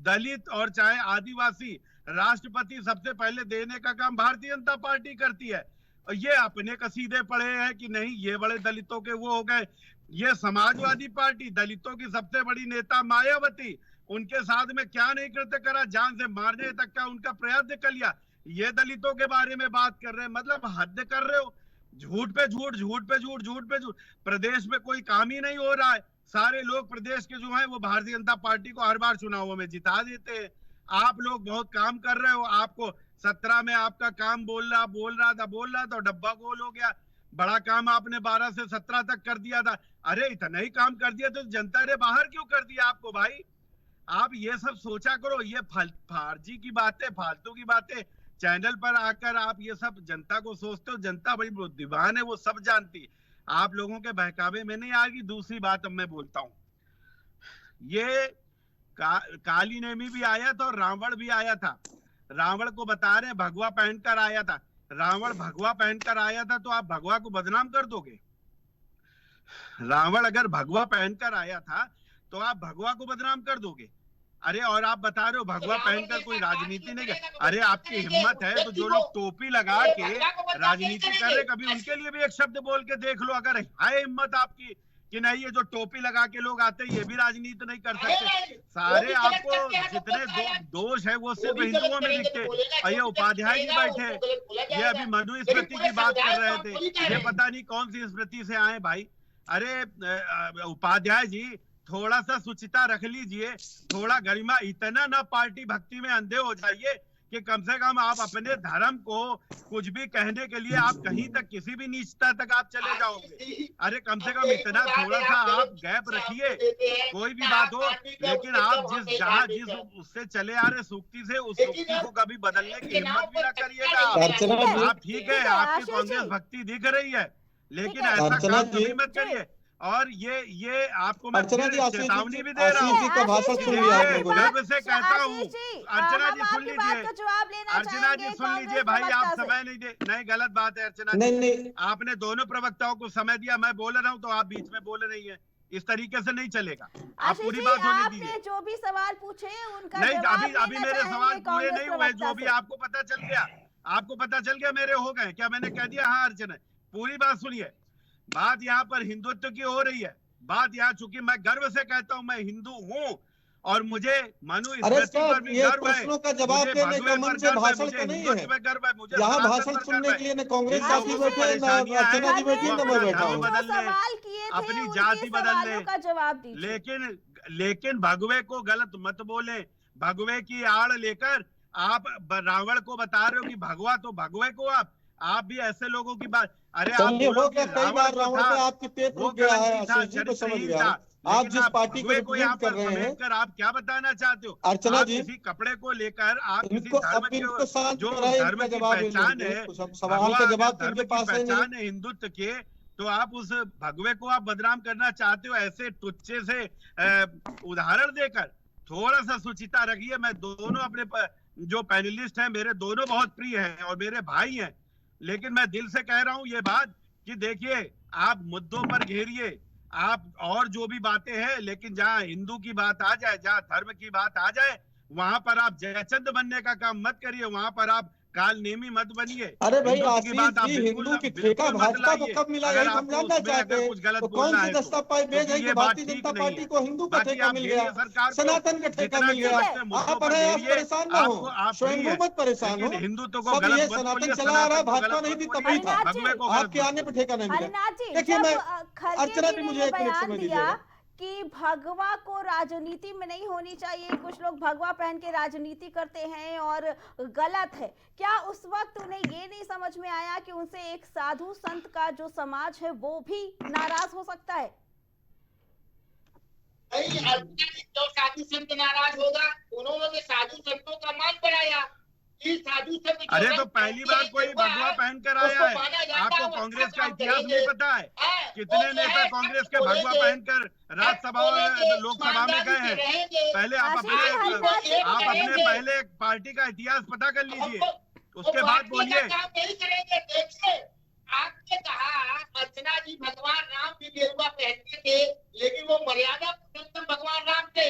Speaker 9: दलित और चाहे आदिवासी राष्ट्रपति सबसे पहले देने का काम भारतीय जनता पार्टी करती है। और ये अपने कसीदे पड़े हैं कि नहीं ये बड़े दलितों के वो हो गए। ये समाजवादी पार्टी, दलितों की सबसे बड़ी नेता मायावती, उनके साथ में क्या नहीं करते करा, जान से मारने तक का उनका प्रयत्न कर लिया। ये दलितों के बारे में बात कर रहे हैं, मतलब हद कर रहे हो। झूठ पे झूठ, झूठ पे झूठ, झूठ पे झूठ। प्रदेश में कोई काम ही नहीं हो रहा है। सारे लोग प्रदेश के जो है वो भारतीय जनता पार्टी को हर बार चुनावों में जिता देते हैं। आप लोग बहुत काम कर रहे हो। आपको 17 में आपका काम बोल रहा था तो डब्बा गोल हो गया। बड़ा काम आपने 12 से 17 तक कर दिया था। अरे इतना ही काम कर दिया तो जनता ने बाहर क्यों कर दिया आपको भाई? आप ये सब सोचा करो। ये फर्जी की बातें, फालतू की बातें चैनल पर आकर आप ये सब जनता को सोचते हो। जनता बड़ी बुद्धिमान है, वो सब जानती। आप लोगों के बहकावे में नहीं आएगी। दूसरी बात अब मैं बोलता हूं, ये काली नेमी भी आया था और रावण भी आया था। रावण को बता रहे हैं भगवा पहनकर आया था। रावण भगवा पहनकर आया था तो आप भगवा को बदनाम कर दोगे? रावण अगर भगवा पहनकर आया था तो आप भगवा को बदनाम कर दोगे? अरे और आप बता रहे हो भगवा पहनकर कोई राजनीति नहीं कर। अरे आपकी हिम्मत है तो जो लोग टोपी लगा के राजनीति कर रहे, कभी उनके लिए भी एक शब्द बोल के देख लो। अगर है हिम्मत आपकी कि नहीं, ये जो टोपी लगा के लोग आते हैं ये भी राजनीति नहीं कर सकते। सारे आपको जितने दोष है वो सिर्फ हिंदुओं में दिखते। और ये उपाध्याय जी बैठे, ये अभी मनुस्मृति की बात कर रहे थे, ये पता नहीं कौन सी स्मृति से आए भाई। अरे उपाध्याय जी, थोड़ा सा सुचिता रख लीजिए, थोड़ा गरिमा। इतना ना पार्टी भक्ति में अंधे हो जाइए कि कम से कम आप अपने धर्म को कुछ भी कहने के लिए आप कहीं तक, किसी भी नीचता तक आप चले जाओगे। अरे कम से कम इतना थोड़ा सा आप गैप रखिए, कोई भी बात हो। लेकिन आप जिस उससे चले आ रहे सूक्ति से, उस सूक्ति को कभी बदलने की हिम्मत भी ना करिएगा। आप ठीक है, आपकी कांग्रेस भक्ति दिख रही है, लेकिन ऐसा काम कभी मत करिए। और ये आपको मैं चेतावनी भी दे रहा हूँ, गर्व से कहता हूँ। अर्चना जी सुन लीजिए, अर्चना जी सुन लीजिए भाई, आप समय नहीं दे, नहीं गलत बात है अर्चना जी। आपने दोनों प्रवक्ताओं को समय दिया, मैं बोल रहा हूँ तो आप बीच में बोल रही है, इस तरीके से नहीं चलेगा। आप पूरी बात होने दीजिए।
Speaker 2: जो भी सवाल पूछे उनका
Speaker 9: नहीं, अभी मेरे सवाल पूरे नहीं हुए। जो भी आपको पता चल गया, आपको पता चल गया मेरे हो गए क्या? मैंने कह दिया? हाँ अर्चना, पूरी बात सुनिए। बात यहाँ पर हिंदुत्व की हो रही है। बात यहाँ, चूंकि मैं गर्व से कहता हूँ मैं हिंदू हूँ और मुझे मनुस्मृति पर भी गर्व है।
Speaker 11: प्रश्नों का जवाब देने का मन से भाषण का नहीं है। यहाँ भाषण सुनने के लिए न कांग्रेस साथी बैठे, न अर्चना जी बैठी, न मैं बैठा हूँ।
Speaker 9: अपनी जाति बदलने, लेकिन भगवे को गलत मत बोले। भगवे की आड़ लेकर आप रावण को बता रहे हो कि भगवा, तो भगवे को आप भी ऐसे लोगों की बात। अरे आप
Speaker 11: हो गया कई बार रावण पे आपकी पेट रुक गया है, आशीष जी को समझ गया। आप जिस पार्टी को रिप्रेजेंट कर रहे हैं,
Speaker 9: आप क्या बताना चाहते हो?
Speaker 11: अर्चना जी,
Speaker 9: किसी कपड़े को लेकर आप किसी
Speaker 11: इनको
Speaker 9: धर्म की जो धर्म की पहचान है,
Speaker 11: सवाल का जवाब
Speaker 9: धर्म की पहचान है हिंदुत्व के, तो आप उस भगवे को आप बदनाम करना चाहते हो ऐसे टुच्चे से उदाहरण देकर। थोड़ा सा सुचिता रखिए। मैं दोनों अपने जो पैनलिस्ट हैं मेरे दोनों बहुत प्रिय हैं और मेरे भाई हैं, लेकिन मैं दिल से कह रहा हूं ये बात कि देखिए, आप मुद्दों पर घेरिए आप और जो भी बातें हैं, लेकिन जहां हिंदू की बात आ जाए, जहां धर्म की बात आ जाए, वहां पर आप जयचंद बनने का काम मत करिए, वहां पर आप काल नेमी मत बनिए।
Speaker 11: अरे भाई आशीष जी, हिंदू की ठेका भाजपा को कब मिला, यही हम जानना चाहते हैं। तो कौन सी दस्तावेज भेज है कि भारतीय जनता पार्टी को हिंदू का ठेका मिल गया, सनातन का ठेका मिल गया? आप परेशान ना हो, स्वयं मत परेशान हो।
Speaker 9: हिंदुत्व
Speaker 11: सब ये सनातन चला आ रहा है, भाजपा नहीं थी तभी था, आपके आने पर ठेका नहीं मिला। देखिए, मैं अर्चना जी, मुझे एक मिनट समय दीजिएगा
Speaker 2: कि भगवा को राजनीति में नहीं होनी चाहिए, कुछ लोग भगवा पहन के राजनीति करते हैं और गलत है। क्या उस वक्त उन्हें ये नहीं समझ में आया कि उनसे एक साधु संत का जो समाज है वो भी नाराज हो सकता है?
Speaker 10: जो साधु संत नाराज होगा, उन्होंने साधु संतों का मान बढ़ाया।
Speaker 9: अरे तो पहली बार कोई भगवा पहनकर आया है? आपको कांग्रेस का इतिहास नहीं पता है? कितने नेता कांग्रेस के भगवा पहनकर राज्यसभा और लोकसभा में गए हैं? पहले आप अपने पहले पार्टी का इतिहास पता कर लीजिए, उसके बाद बोलिए।
Speaker 10: आपने कहा अर्चना जी भगवान राम भी गेरुआ पहनते थे, लेकिन वो मर्यादा पुरुषोत्तम भगवान राम थे,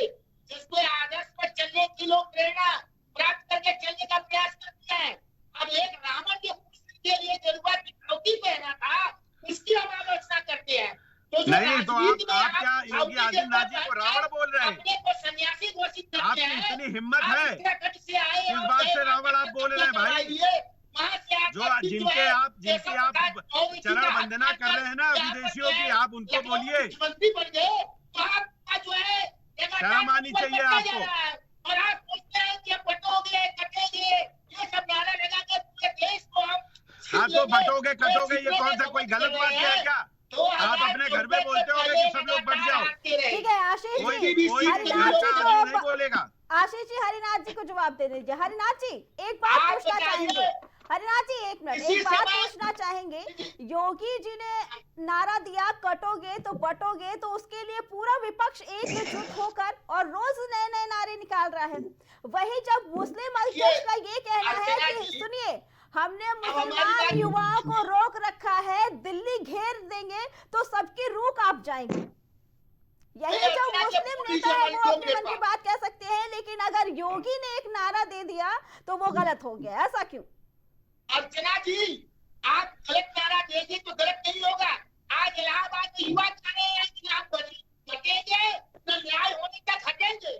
Speaker 10: जिसको आदर्श पर चलने की लोग प्रेरणा प्राप्त करके चलने का प्रयास करते हैं। अब एक रावण के लिए गेरुआ की धोती पहना था, उसकी हम आलोचना करते हैं। तो
Speaker 9: नहीं, तो आप क्या योगी आदित्यनाथ जी को रावण बोल रहे हैं?
Speaker 10: अपने को सन्यासी घोषित करते हैं।
Speaker 9: आपकी इतनी हिम्मत है, किस बात से रावण आप बोल रहे हैं भाई? जो जिनकी आप चरण वंदना कर रहे हैं ना विदेशियों की, आप उनको बोलिए। शर्म आनी चाहिए आपको।
Speaker 10: और आप पूछते हैं कि बटोगे कटेगे, ये सब नारा लगा के पूरे देश को हम
Speaker 9: हाँ तो बटोगे कटोगे, ये कौन सा कोई गलत बात है क्या? आप अपने घर में बोलते होंगे कि सब लोग बढ़ जाओ।
Speaker 2: ठीक है आशीष जी,
Speaker 9: नहीं बोलेगा।
Speaker 2: आशीष जी हरिनाथ जी को जवाब दे दीजिए। हरिनाथ जी, एक बात पूछना चाहेंगे, हरिनाथ जी एक मिनट, एक बात पूछना चाहेंगे। योगी जी ने नारा दिया कटोगे तो बटोगे, तो उसके लिए पूरा विपक्ष एकजुट होकर और रोज नए नए नारे निकाल रहा है। वही जब मुस्लिम अध्यक्ष का ये कहना है कि सुनिए हमने मुसलमान युवाओं को रोक रखा है, दिल्ली घेर देंगे तो सबकी रूह कांप जाएंगे। यही जो मुस्लिम नेता है वो अपने मन की बात कह सकते हैं, लेकिन अगर योगी ने एक नारा दे दिया तो वो गलत हो गया। ऐसा क्यों?
Speaker 10: अर्चना जी, आप गलत नारा देंगे तो गलत नहीं होगा। आज इलाहाबाद में युवा चाह रहे हैं कि आप बचेंगे तो न्याय होने तक हटेंगे,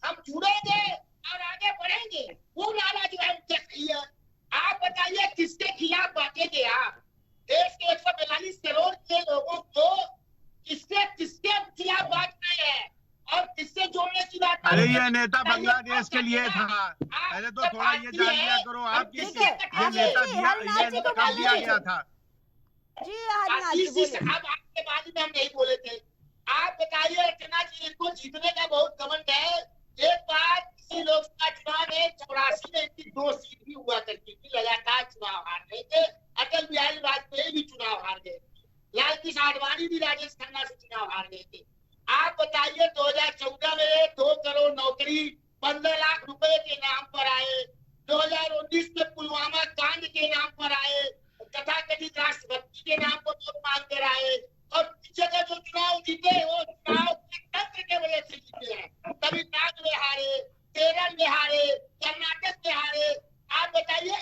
Speaker 10: हम जुड़ेंगे और आगे बढ़ेंगे। वो नारा जो है उनसे सही है। आप बताइए किसके खिलाफ बांटेंगे आप? देश के 142 करोड़ के लोगों को किसके खिलाफ बांट रहे हैं और किससे जोड़ने की बात?
Speaker 9: अरे ये नेता बांग्लादेश के लिए था, पहले तो थोड़ा ये जान लिया करो आप कि ये नेता कब दिया गया था।
Speaker 10: जी अब आपके बारे में हम नहीं बोले थे। आप बताइए अर्चना जी, इनको जीतने का बहुत घमंड है। एक बार किसी लोकसभा चुनाव में 84 में इनकी 2 सीट भी हुआ करती थी, लगातार चुनाव हार रहे थे। अटल बिहारी वाजपेयी भी चुनाव हार गए, लाल कृष्ण आडवाणी भी राजेश खन्ना से चुनाव हार गए थे। आप बताइए 2014 में 2 करोड़ नौकरी 15 लाख रुपए के नाम पर आए, 2019 में पुलवामा कांड के नाम पर आए, तथाकथित राष्ट्रभक्ति के नाम पर वोट मांग कर आए, और पीछे का जो चुनाव जीते वो चुनाव तंत्र के वजह से जीते हैं। तमिलनाडु में हारे, केरल में हारे, कर्नाटक में हारे, आप बताइए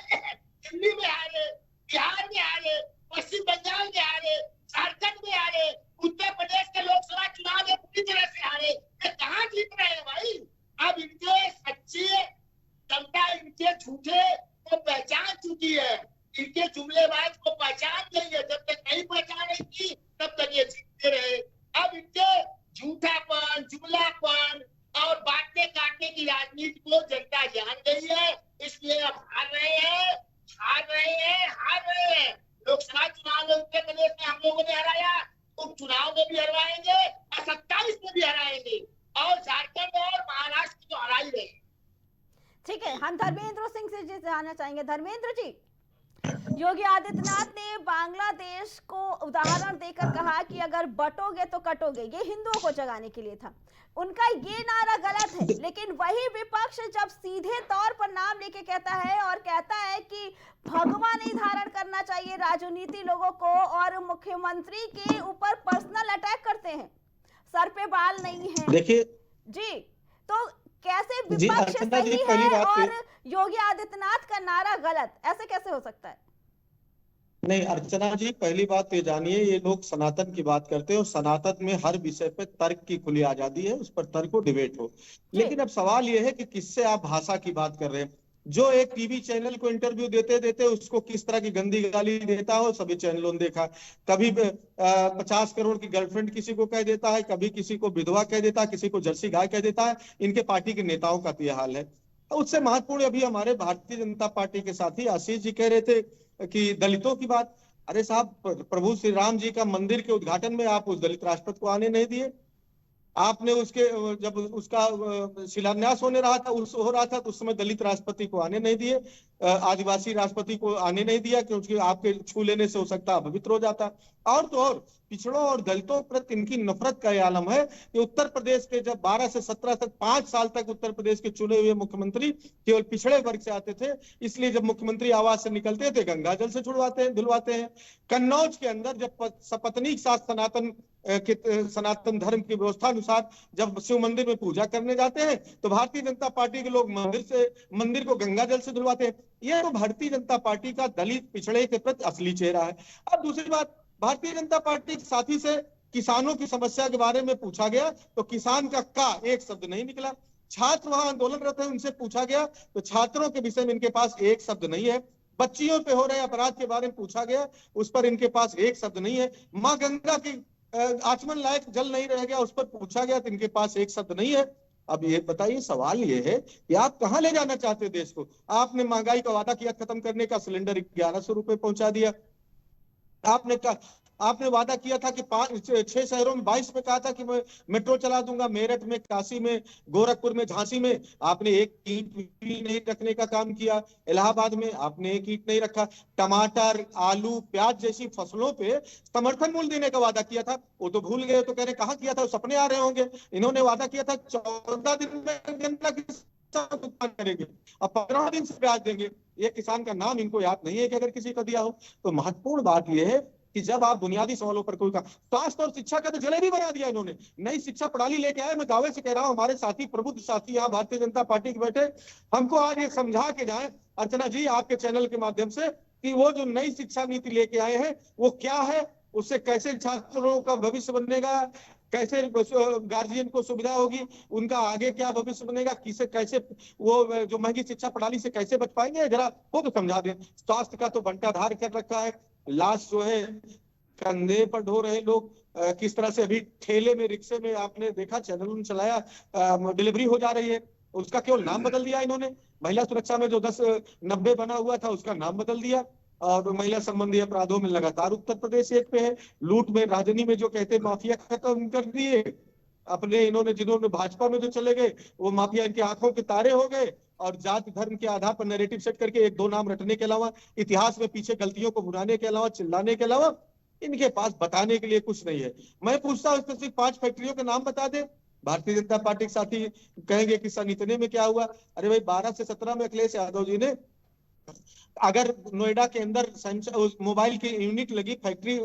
Speaker 10: दिल्ली में हारे, बिहार में हारे, पश्चिम बंगाल में हारे, झारखंड में हारे, उत्तर प्रदेश के लोकसभा चुनाव में पूरी तरह से हारे। ये कहाँ जीत रहे हैं भाई? अब इनके सच्चे जनता इनके झूठे को पहचान चुकी है, इनके जुमलेबाज को पहचान गई है। जब तक नहीं पहचानेगी तब तक ये जीतते रहे। अब इनके झूठापन, जुमलापन और बांटने काटने की राजनीति को जनता जान गई है, इसलिए अब हार रहे हैं। लोकसभा चुनाव में उत्तर प्रदेश में हम लोगों ने हराया, उपचुनाव में भी हरवाएंगे और 27 में भी हराएंगे, और झारखंड और महाराष्ट्र तो हरा ही रहे।
Speaker 2: ठीक है, हम धर्मेंद्र सिंह से जी जानना चाहेंगे। धर्मेंद्र जी, योगी आदित्यनाथ ने बांग्लादेश को उदाहरण देकर कहा कि अगर बटोगे तो कटोगे, ये हिंदुओं को जगाने के लिए था। उनका ये नारा गलत है, लेकिन वही विपक्ष जब सीधे तौर पर नाम लेके कहता है और कहता है कि भगवा नहीं धारण करना चाहिए राजनीति लोगों को, और मुख्यमंत्री के ऊपर पर्सनल अटैक करते हैं, सर पे बाल नहीं है।
Speaker 11: देखिए
Speaker 2: जी, तो कैसे विपक्ष सही है और योगी आदित्यनाथ का नारा गलत? ऐसे कैसे हो सकता है?
Speaker 11: नहीं अर्चना जी, पहली बात ये जानिए, ये लोग सनातन की बात करते हैं और सनातन में हर विषय पे तर्क की खुली आजादी है, उस पर तर्क हो, डिबेट हो। लेकिन अब सवाल ये है कि किससे आप भाषा की बात कर रहे हैं। जो एक टीवी चैनल को इंटरव्यू देते देते उसको किस तरह की गंदी गाली देता हो, सभी चैनलों ने देखा। कभी 50 करोड़ की गर्लफ्रेंड किसी को कह देता है, कभी किसी को विधवा कह देता है, किसी को जर्सी गाय कह देता है। इनके पार्टी के नेताओं का यह हाल है। उससे महत्वपूर्ण अभी हमारे भारतीय जनता पार्टी के साथी आशीष जी कह रहे थे कि दलितों की बात। अरे साहब, प्रभु श्री राम जी का मंदिर के उद्घाटन में आप उस दलित राष्ट्रपति को आने नहीं दिए। आपने उसके जब उसका शिलान्यास हो रहा था तो उस समय दलित राष्ट्रपति को आने नहीं दिए, आदिवासी राष्ट्रपति को आने नहीं दिया, क्योंकि आपके छू लेने से हो सकता अपवित्र हो जाता। और तो और पिछड़ों और दलितों प्रति इनकी नफरत का आलम है कि उत्तर प्रदेश के जब 12 से 17 तक 5 साल तक उत्तर प्रदेश के चुने हुए मुख्यमंत्री केवल पिछड़े वर्ग से आते थे, इसलिए जब मुख्यमंत्री आवास से निकलते थे गंगा जल से धुलवाते हैं। कन्नौज के अंदर जब सपत्नीक साथ सनातन धर्म की व्यवस्था अनुसार जब शिव मंदिर में पूजा करने जाते हैं तो भारतीय जनता पार्टी के लोग मंदिर को गंगा जल से धुलवाते हैं। यह तो भारतीय जनता पार्टी का दलित पिछड़े के प्रति असली चेहरा है। अब दूसरी बात, भारतीय जनता पार्टी के साथी से किसानों की समस्या के बारे में पूछा गया तो किसान का एक शब्द नहीं निकला। छात्र वहां आंदोलनरत है, उनसे पूछा गया तो छात्रों के विषय में इनके पास एक शब्द नहीं है। बच्चियों पे हो रहे अपराध के बारे में पूछा गया, उस पर इनके पास एक शब्द नहीं है। माँ गंगा की आचमन लायक जल नहीं रह गया, उस पर पूछा गया तो इनके पास एक शब्द नहीं है। अब ये बताइए, सवाल ये है कि आप कहां ले जाना चाहते हो देश को? आपने महंगाई का वादा किया खत्म करने का, सिलेंडर 1100 रुपए पहुंचा दिया। आपने आपने वादा किया था कि 6 शहरों में 22 में कहा था कि मैं मेट्रो चला दूंगा, मेरठ में, काशी में, गोरखपुर में, झांसी में आपने एक ईंट भी नहीं रखने का काम किया। इलाहाबाद में आपने एक ईंट नहीं रखा। टमाटर, आलू, प्याज जैसी फसलों पे समर्थन मूल्य देने का वादा किया था, वो तो भूल गए। तो कह रहे कहाँ किया था, सपने आ रहे होंगे। इन्होंने वादा किया था 14 दिन में गन्ना भुगतान करेंगे, अब 15 दिन से ब्याज देंगे। ये किसान का नाम इनको याद नहीं है कि अगर किसी को दिया हो। तो महत्वपूर्ण बात यह है कि जब आप बुनियादी सवालों पर कोई का स्वास्थ्य और शिक्षा का तो जलेबी बना दिया इन्होंने। नई शिक्षा प्रणाली लेके आए। मैं दावे से कह रहा हूं, हमारे साथी, प्रबुद्ध साथी यहाँ भारतीय जनता पार्टी के बैठे, हमको आज ये समझा के जाए अर्चना जी आपके चैनल के माध्यम से कि वो जो नई शिक्षा नीति लेके आए हैं वो क्या है, उससे कैसे छात्रों का भविष्य बनेगा, कैसे गार्जियन को सुविधा होगी, उनका आगे क्या भविष्य बनेगा, किसे कैसे वो जो महंगी शिक्षा प्रणाली से कैसे बच पाएंगे, जरा वो तो समझा दें। स्वास्थ्य का तो बंटाधार कर रखा है। लाश जो है कंधे पर ढो रहे लोग, किस तरह से अभी ठेले में, रिक्शे में आपने देखा, चैनल चलाया, डिलीवरी हो जा रही है, उसका केवल नाम बदल दिया इन्होंने। महिला सुरक्षा में जो 10-90 बना हुआ था उसका नाम बदल दिया। और महिला संबंधी अपराधों में लगातार उत्तर प्रदेश एक पे है। लूट में, राजनी में जो कहते माफिया खत्म कर दिए अपने इन्होंने, जिन्होंने भाजपा में जो चले गए वो माफिया इनकी आंखों के तारे हो गए। और जाति धर्म के आधार पर नैरेटिव सेट करके 1-2 नाम रटने के अलावा, इतिहास में पीछे गलतियों को भुनाने के अलावा, चिल्लाने के अलावा इनके पास बताने के लिए कुछ नहीं है। मैं पूछता हूँ सिर्फ 5 फैक्ट्रियों के नाम बता दे। भारतीय जनता पार्टी के साथी कहेंगे कि सन इतने में क्या हुआ। अरे भाई 12 से 17 में अखिलेश यादव जी ने, अगर नोएडा के अंदर मोबाइल की यूनिट लगी, फैक्ट्री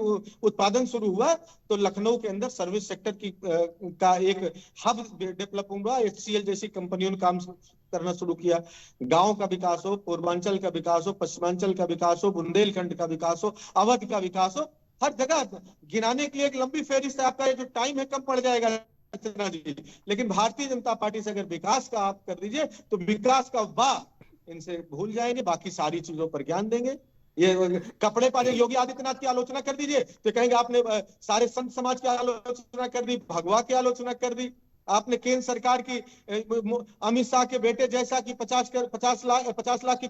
Speaker 11: उत्पादन शुरू हुआ, तो लखनऊ के अंदर सर्विस सेक्टर की का एक हब डेवलप हुआ। HCL जैसी कंपनियों ने काम करना शुरू किया। गांव का विकास हो, पूर्वांचल का विकास हो, पश्चिमांचल का विकास हो, बुंदेलखंड का विकास हो, अवध का विकास हो, हर जगह गिनाने के लिए एक लंबी फेहरिस्त है। आपका जो टाइम है कम पड़ जाएगा अर्चना जी। लेकिन भारतीय जनता पार्टी से अगर विकास का आप कर दीजिए तो विकास का वाह इनसे भूल जाएंगे, बाकी सारी चीजों पर ज्ञान देंगे। ये कपड़े पहने योगी आदित्यनाथ की आलोचना कर दीजिए तो कहेंगे आपने सारे संत समाज की आलोचना कर दी, भगवा की आलोचना कर दी। आपने केंद्र सरकार की, अमित शाह के बेटे जैसा कि 50 लाख की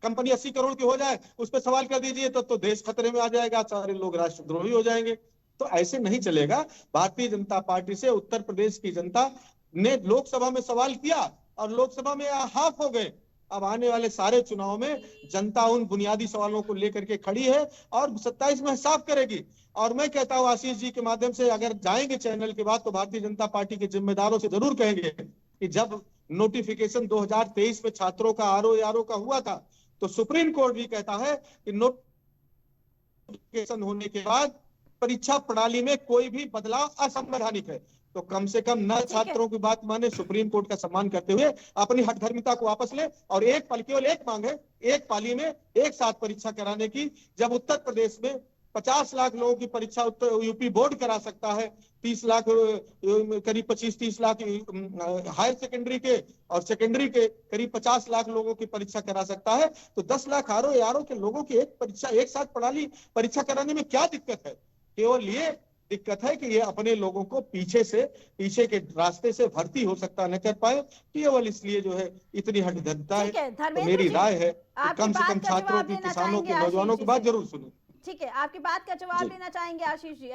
Speaker 11: कंपनी 80 करोड़ की हो जाए, उस पर सवाल कर दीजिए तो देश खतरे में आ जाएगा, सारे लोग राष्ट्रद्रोही हो जाएंगे। तो ऐसे नहीं चलेगा। भारतीय जनता पार्टी से उत्तर प्रदेश की जनता ने लोकसभा में सवाल किया और लोकसभा में हाफ हो गए। अब आने वाले सारे चुनाव में जनता उन बुनियादी सवालों को लेकर के खड़ी है और 27 में हिसाब करेगी। और मैं कहता हूं आशीष जी के माध्यम से, अगर जाएंगे चैनल के बाद तो भारतीय जनता पार्टी के जिम्मेदारों से जरूर कहेंगे कि जब नोटिफिकेशन 2023 में छात्रों का आरओ का हुआ था तो सुप्रीम कोर्ट भी कहता है कि नोटिफिकेशन होने के बाद परीक्षा प्रणाली में कोई भी बदलाव असंवैधानिक है। तो कम से कम न छात्रों की बात माने, सुप्रीम कोर्ट का सम्मान करते हुए अपनी हठधर्मिता को वापस ले और केवल एक मांग है, एक पाली में एक साथ परीक्षा कराने की। जब उत्तर प्रदेश में 50 लाख लोगों की परीक्षा यूपी बोर्ड करा सकता है, 30 लाख करीब 25-30 लाख हायर सेकेंडरी के और सेकेंडरी के करीब 50 लाख लोगों की परीक्षा करा सकता है, तो 10 लाख आरओ के लोगों की एक साथ परीक्षा कराने में क्या दिक्कत है? केवल ये दिक्कत है कि ये अपने लोगों को पीछे के रास्ते से भर्ती हो सकता न कर पाए, केवल इसलिए जो है इतनी हठधर्मिता है। तो मेरी राय है कि कम से कम छात्रों की, किसानों की, नौजवानों की बात जरूर सुनो।
Speaker 2: ठीक है, आपकी बात का जवाब देना चाहेंगे आशीष जी।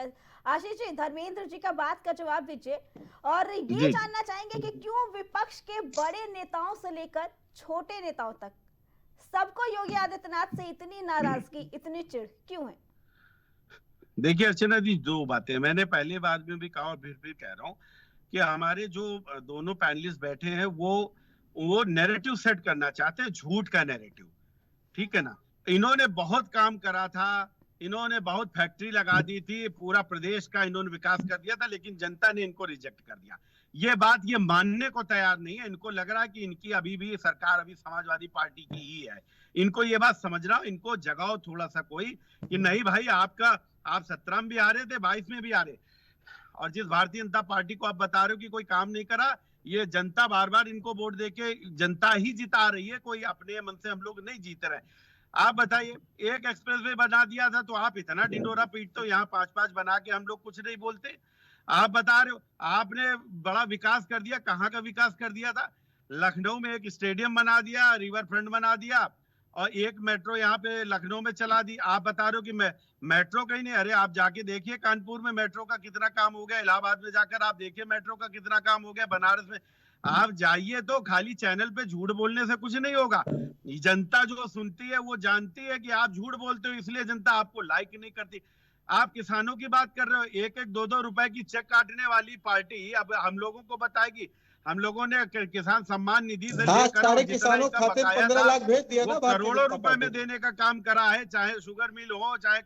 Speaker 2: आशीष जी, धर्मेंद्र जी का बात का जवाब दीजिए और ये जानना चाहेंगे कि क्यों विपक्ष के बड़े नेताओं से लेकर छोटे नेताओं तक सबको योगी आदित्यनाथ से इतनी नाराजगी, इतनी चिढ़ क्यों है?
Speaker 9: देखिए अर्चना जी, दो बातें मैंने पहले बार में भी कहा और फिर कह रहा हूं कि हमारे जो दोनों पैनलिस्ट बैठे हैं वो नैरेटिव सेट करना चाहते हैं, झूठ का नैरेटिव, ठीक है ना। इन्होंने बहुत काम करा था, इन्होंने बहुत फैक्ट्री लगा दी थी, पूरा प्रदेश का इन्होंने विकास कर दिया था, लेकिन जनता ने इनको रिजेक्ट कर दिया। ये बात ये मानने को तैयार नहीं है। इनको लग रहा है कि इनकी अभी भी सरकार अभी समाजवादी पार्टी की ही है। इनको ये बात समझना, इनको जगाओ थोड़ा सा कोई कि नहीं भाई, आप 17 में भी आ रहे थे, 22 में भी आ रहे, और जिस भारतीय जनता पार्टी को आप बता रहे हो कि कोई काम नहीं करा, ये जनता बार बार इनको वोट देके जनता ही जिता रही है, कोई अपने मन से हम लोग नहीं जीत रहे। आप बताइए, एक एक्सप्रेसवे बना दिया था तो आप इतना ढिंडोरा पीटते हो, यहाँ 5-5 बना के हम लोग कुछ नहीं बोलते। आप बता रहे हो आपने बड़ा विकास कर दिया, कहाँ का विकास कर दिया था? लखनऊ में एक स्टेडियम बना दिया, रिवर फ्रंट बना दिया, और एक मेट्रो यहाँ पे लखनऊ में चला दी। आप बता रहे हो कि मेट्रो कहीं नहीं। अरे आप जाके देखिए कानपुर में मेट्रो का कितना काम हो गया, इलाहाबाद में जाकर आप देखिए मेट्रो का कितना काम हो गया, बनारस में आप जाइए। तो खाली चैनल पे झूठ बोलने से कुछ नहीं होगा। जनता जो सुनती है वो जानती है कि आप झूठ बोलते हो, इसलिए जनता आपको लाइक नहीं करती। आप किसानों की बात कर रहे हो, 1-1, 2-2 रुपए की चेक काटने वाली पार्टी अब हम लोगों को बताएगी। हम लोगों ने किसान सम्मान निधि से लेकर
Speaker 11: सारे किसानों खाते 15 लाख भेज दिया ना,
Speaker 9: करोड़ों रुपए में देने का काम करा है। चाहे शुगर मिल हो, चाहे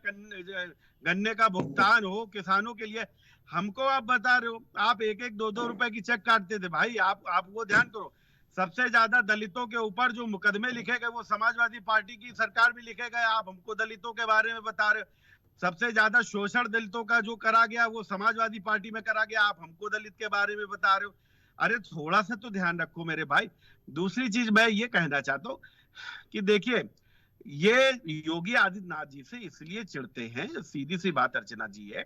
Speaker 9: गन्ने का भुगतान हो किसानों के लिए। हमको आप बता रहे हो आप 1-1, 2-2 रुपए की चेक काटते थे। भाई आप वो ध्यान करो, सबसे ज्यादा दलितों के ऊपर जो मुकदमे लिखे गए वो समाजवादी पार्टी की सरकार में लिखे गए। आप हमको दलितों के बारे में बता रहे हो। सबसे ज्यादा शोषण दलितों का जो करा गया वो समाजवादी पार्टी में करा गया। आप हमको दलित के बारे में बता रहे हो। अरे थोड़ा सा तो ध्यान रखो मेरे भाई। दूसरी चीज मैं ये कहना चाहता हूँ कि देखिए, ये योगी आदित्यनाथ जी से इसलिए चिढ़ते हैं, सीधी सी बात अर्चना जी है,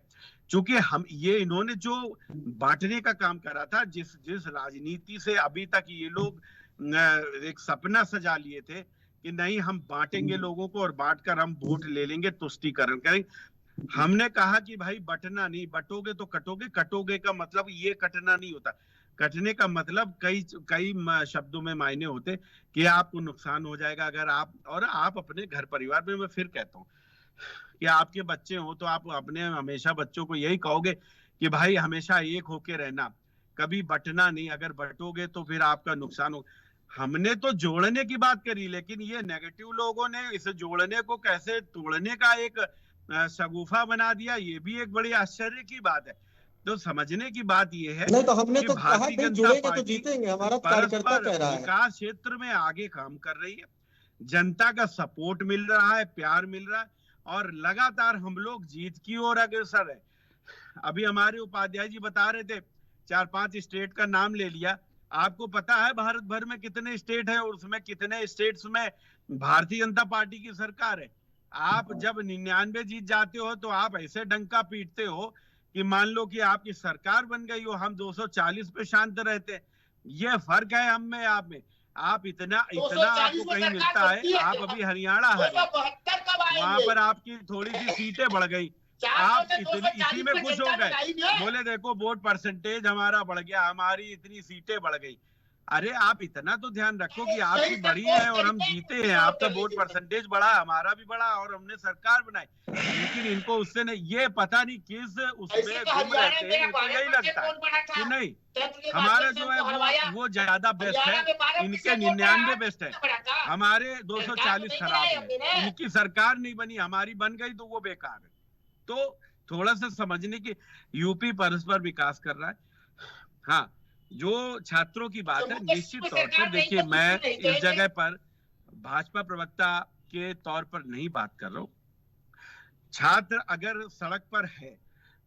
Speaker 9: क्योंकि इन्होंने जो बांटने का काम करा था, जिस राजनीति से अभी तक ये लोग एक सपना सजा लिए थे कि नहीं हम बांटेंगे लोगों को और बांटकर हम वोट ले लेंगे, तुष्टीकरण करेंगे। हमने कहा कि भाई बटना नहीं, बटोगे तो कटोगे। कटोगे का मतलब ये कटना नहीं होता। कटने का मतलब कई शब्दों में मायने होते कि आपको नुकसान हो जाएगा अगर आप अपने घर परिवार में, मैं फिर कहता हूँ कि आपके बच्चे हो तो आप अपने हमेशा बच्चों को यही कहोगे कि भाई हमेशा एक होके रहना, कभी बटना नहीं। अगर बटोगे तो फिर आपका नुकसान हो। हमने तो जोड़ने की बात करी, लेकिन ये नेगेटिव लोगों ने इस जोड़ने को कैसे तोड़ने का एक शगुफा बना दिया, ये भी एक बड़ी आश्चर्य की बात है। तो समझने की बात ये है
Speaker 11: नहीं तो हमने तो कहा कि जुड़ेंगे तो जीतेंगे, हमारा कार्यकर्ता कह रहा है।
Speaker 9: विकास क्षेत्र में आगे काम कर रही है, जनता का सपोर्ट मिल रहा है, प्यार मिल रहा है और लगातार हम लोग जीत की ओर अग्रसर है। अभी हमारे उपाध्याय जी बता रहे थे 4-5 स्टेट का नाम ले लिया। आपको पता है भारत भर में कितने स्टेट हैं और उसमें कितने स्टेट्स में भारतीय जनता पार्टी की सरकार है। आप जब 99 जीत जाते हो तो आप ऐसे डंका पीटते हो कि मान लो कि आपकी सरकार बन गई हो, हम 240 पे शांत रहते हैं। ये फर्क है हम में आप में। आप इतना आपको कहीं मिलता है। आप अभी हरियाणा है, वहां पर आपकी थोड़ी सी सीटें बढ़ गई, आप इसी में खुश हो गए, बोले देखो वोट परसेंटेज हमारा बढ़ गया, हमारी इतनी सीटें बढ़ गई। अरे आप इतना तो ध्यान रखो कि आपकी बढ़ी है और हम जीते हैं, आपका वोट परसेंटेज बढ़ा, हमारा भी बढ़ा और हमने सरकार बनाई। लेकिन इनको उससे नहीं, ये पता नहीं किस उसमें घूम रहते हैं। इनको यही लगता है कि नहीं हमारा जो है वो ज्यादा बेस्ट है, इनके 99 बेस्ट है, हमारे 240 खराब है। इनकी सरकार नहीं बनी, हमारी बन गई तो वो बेकार है। तो थोड़ा सा समझने की, यूपी परस्पर विकास कर रहा है। हाँ, जो छात्रों की बात है, निश्चित तौर पर देखिए, मैं इस जगह पर भाजपा प्रवक्ता के तौर पर नहीं बात कर रहा हूं। छात्र अगर सड़क पर है,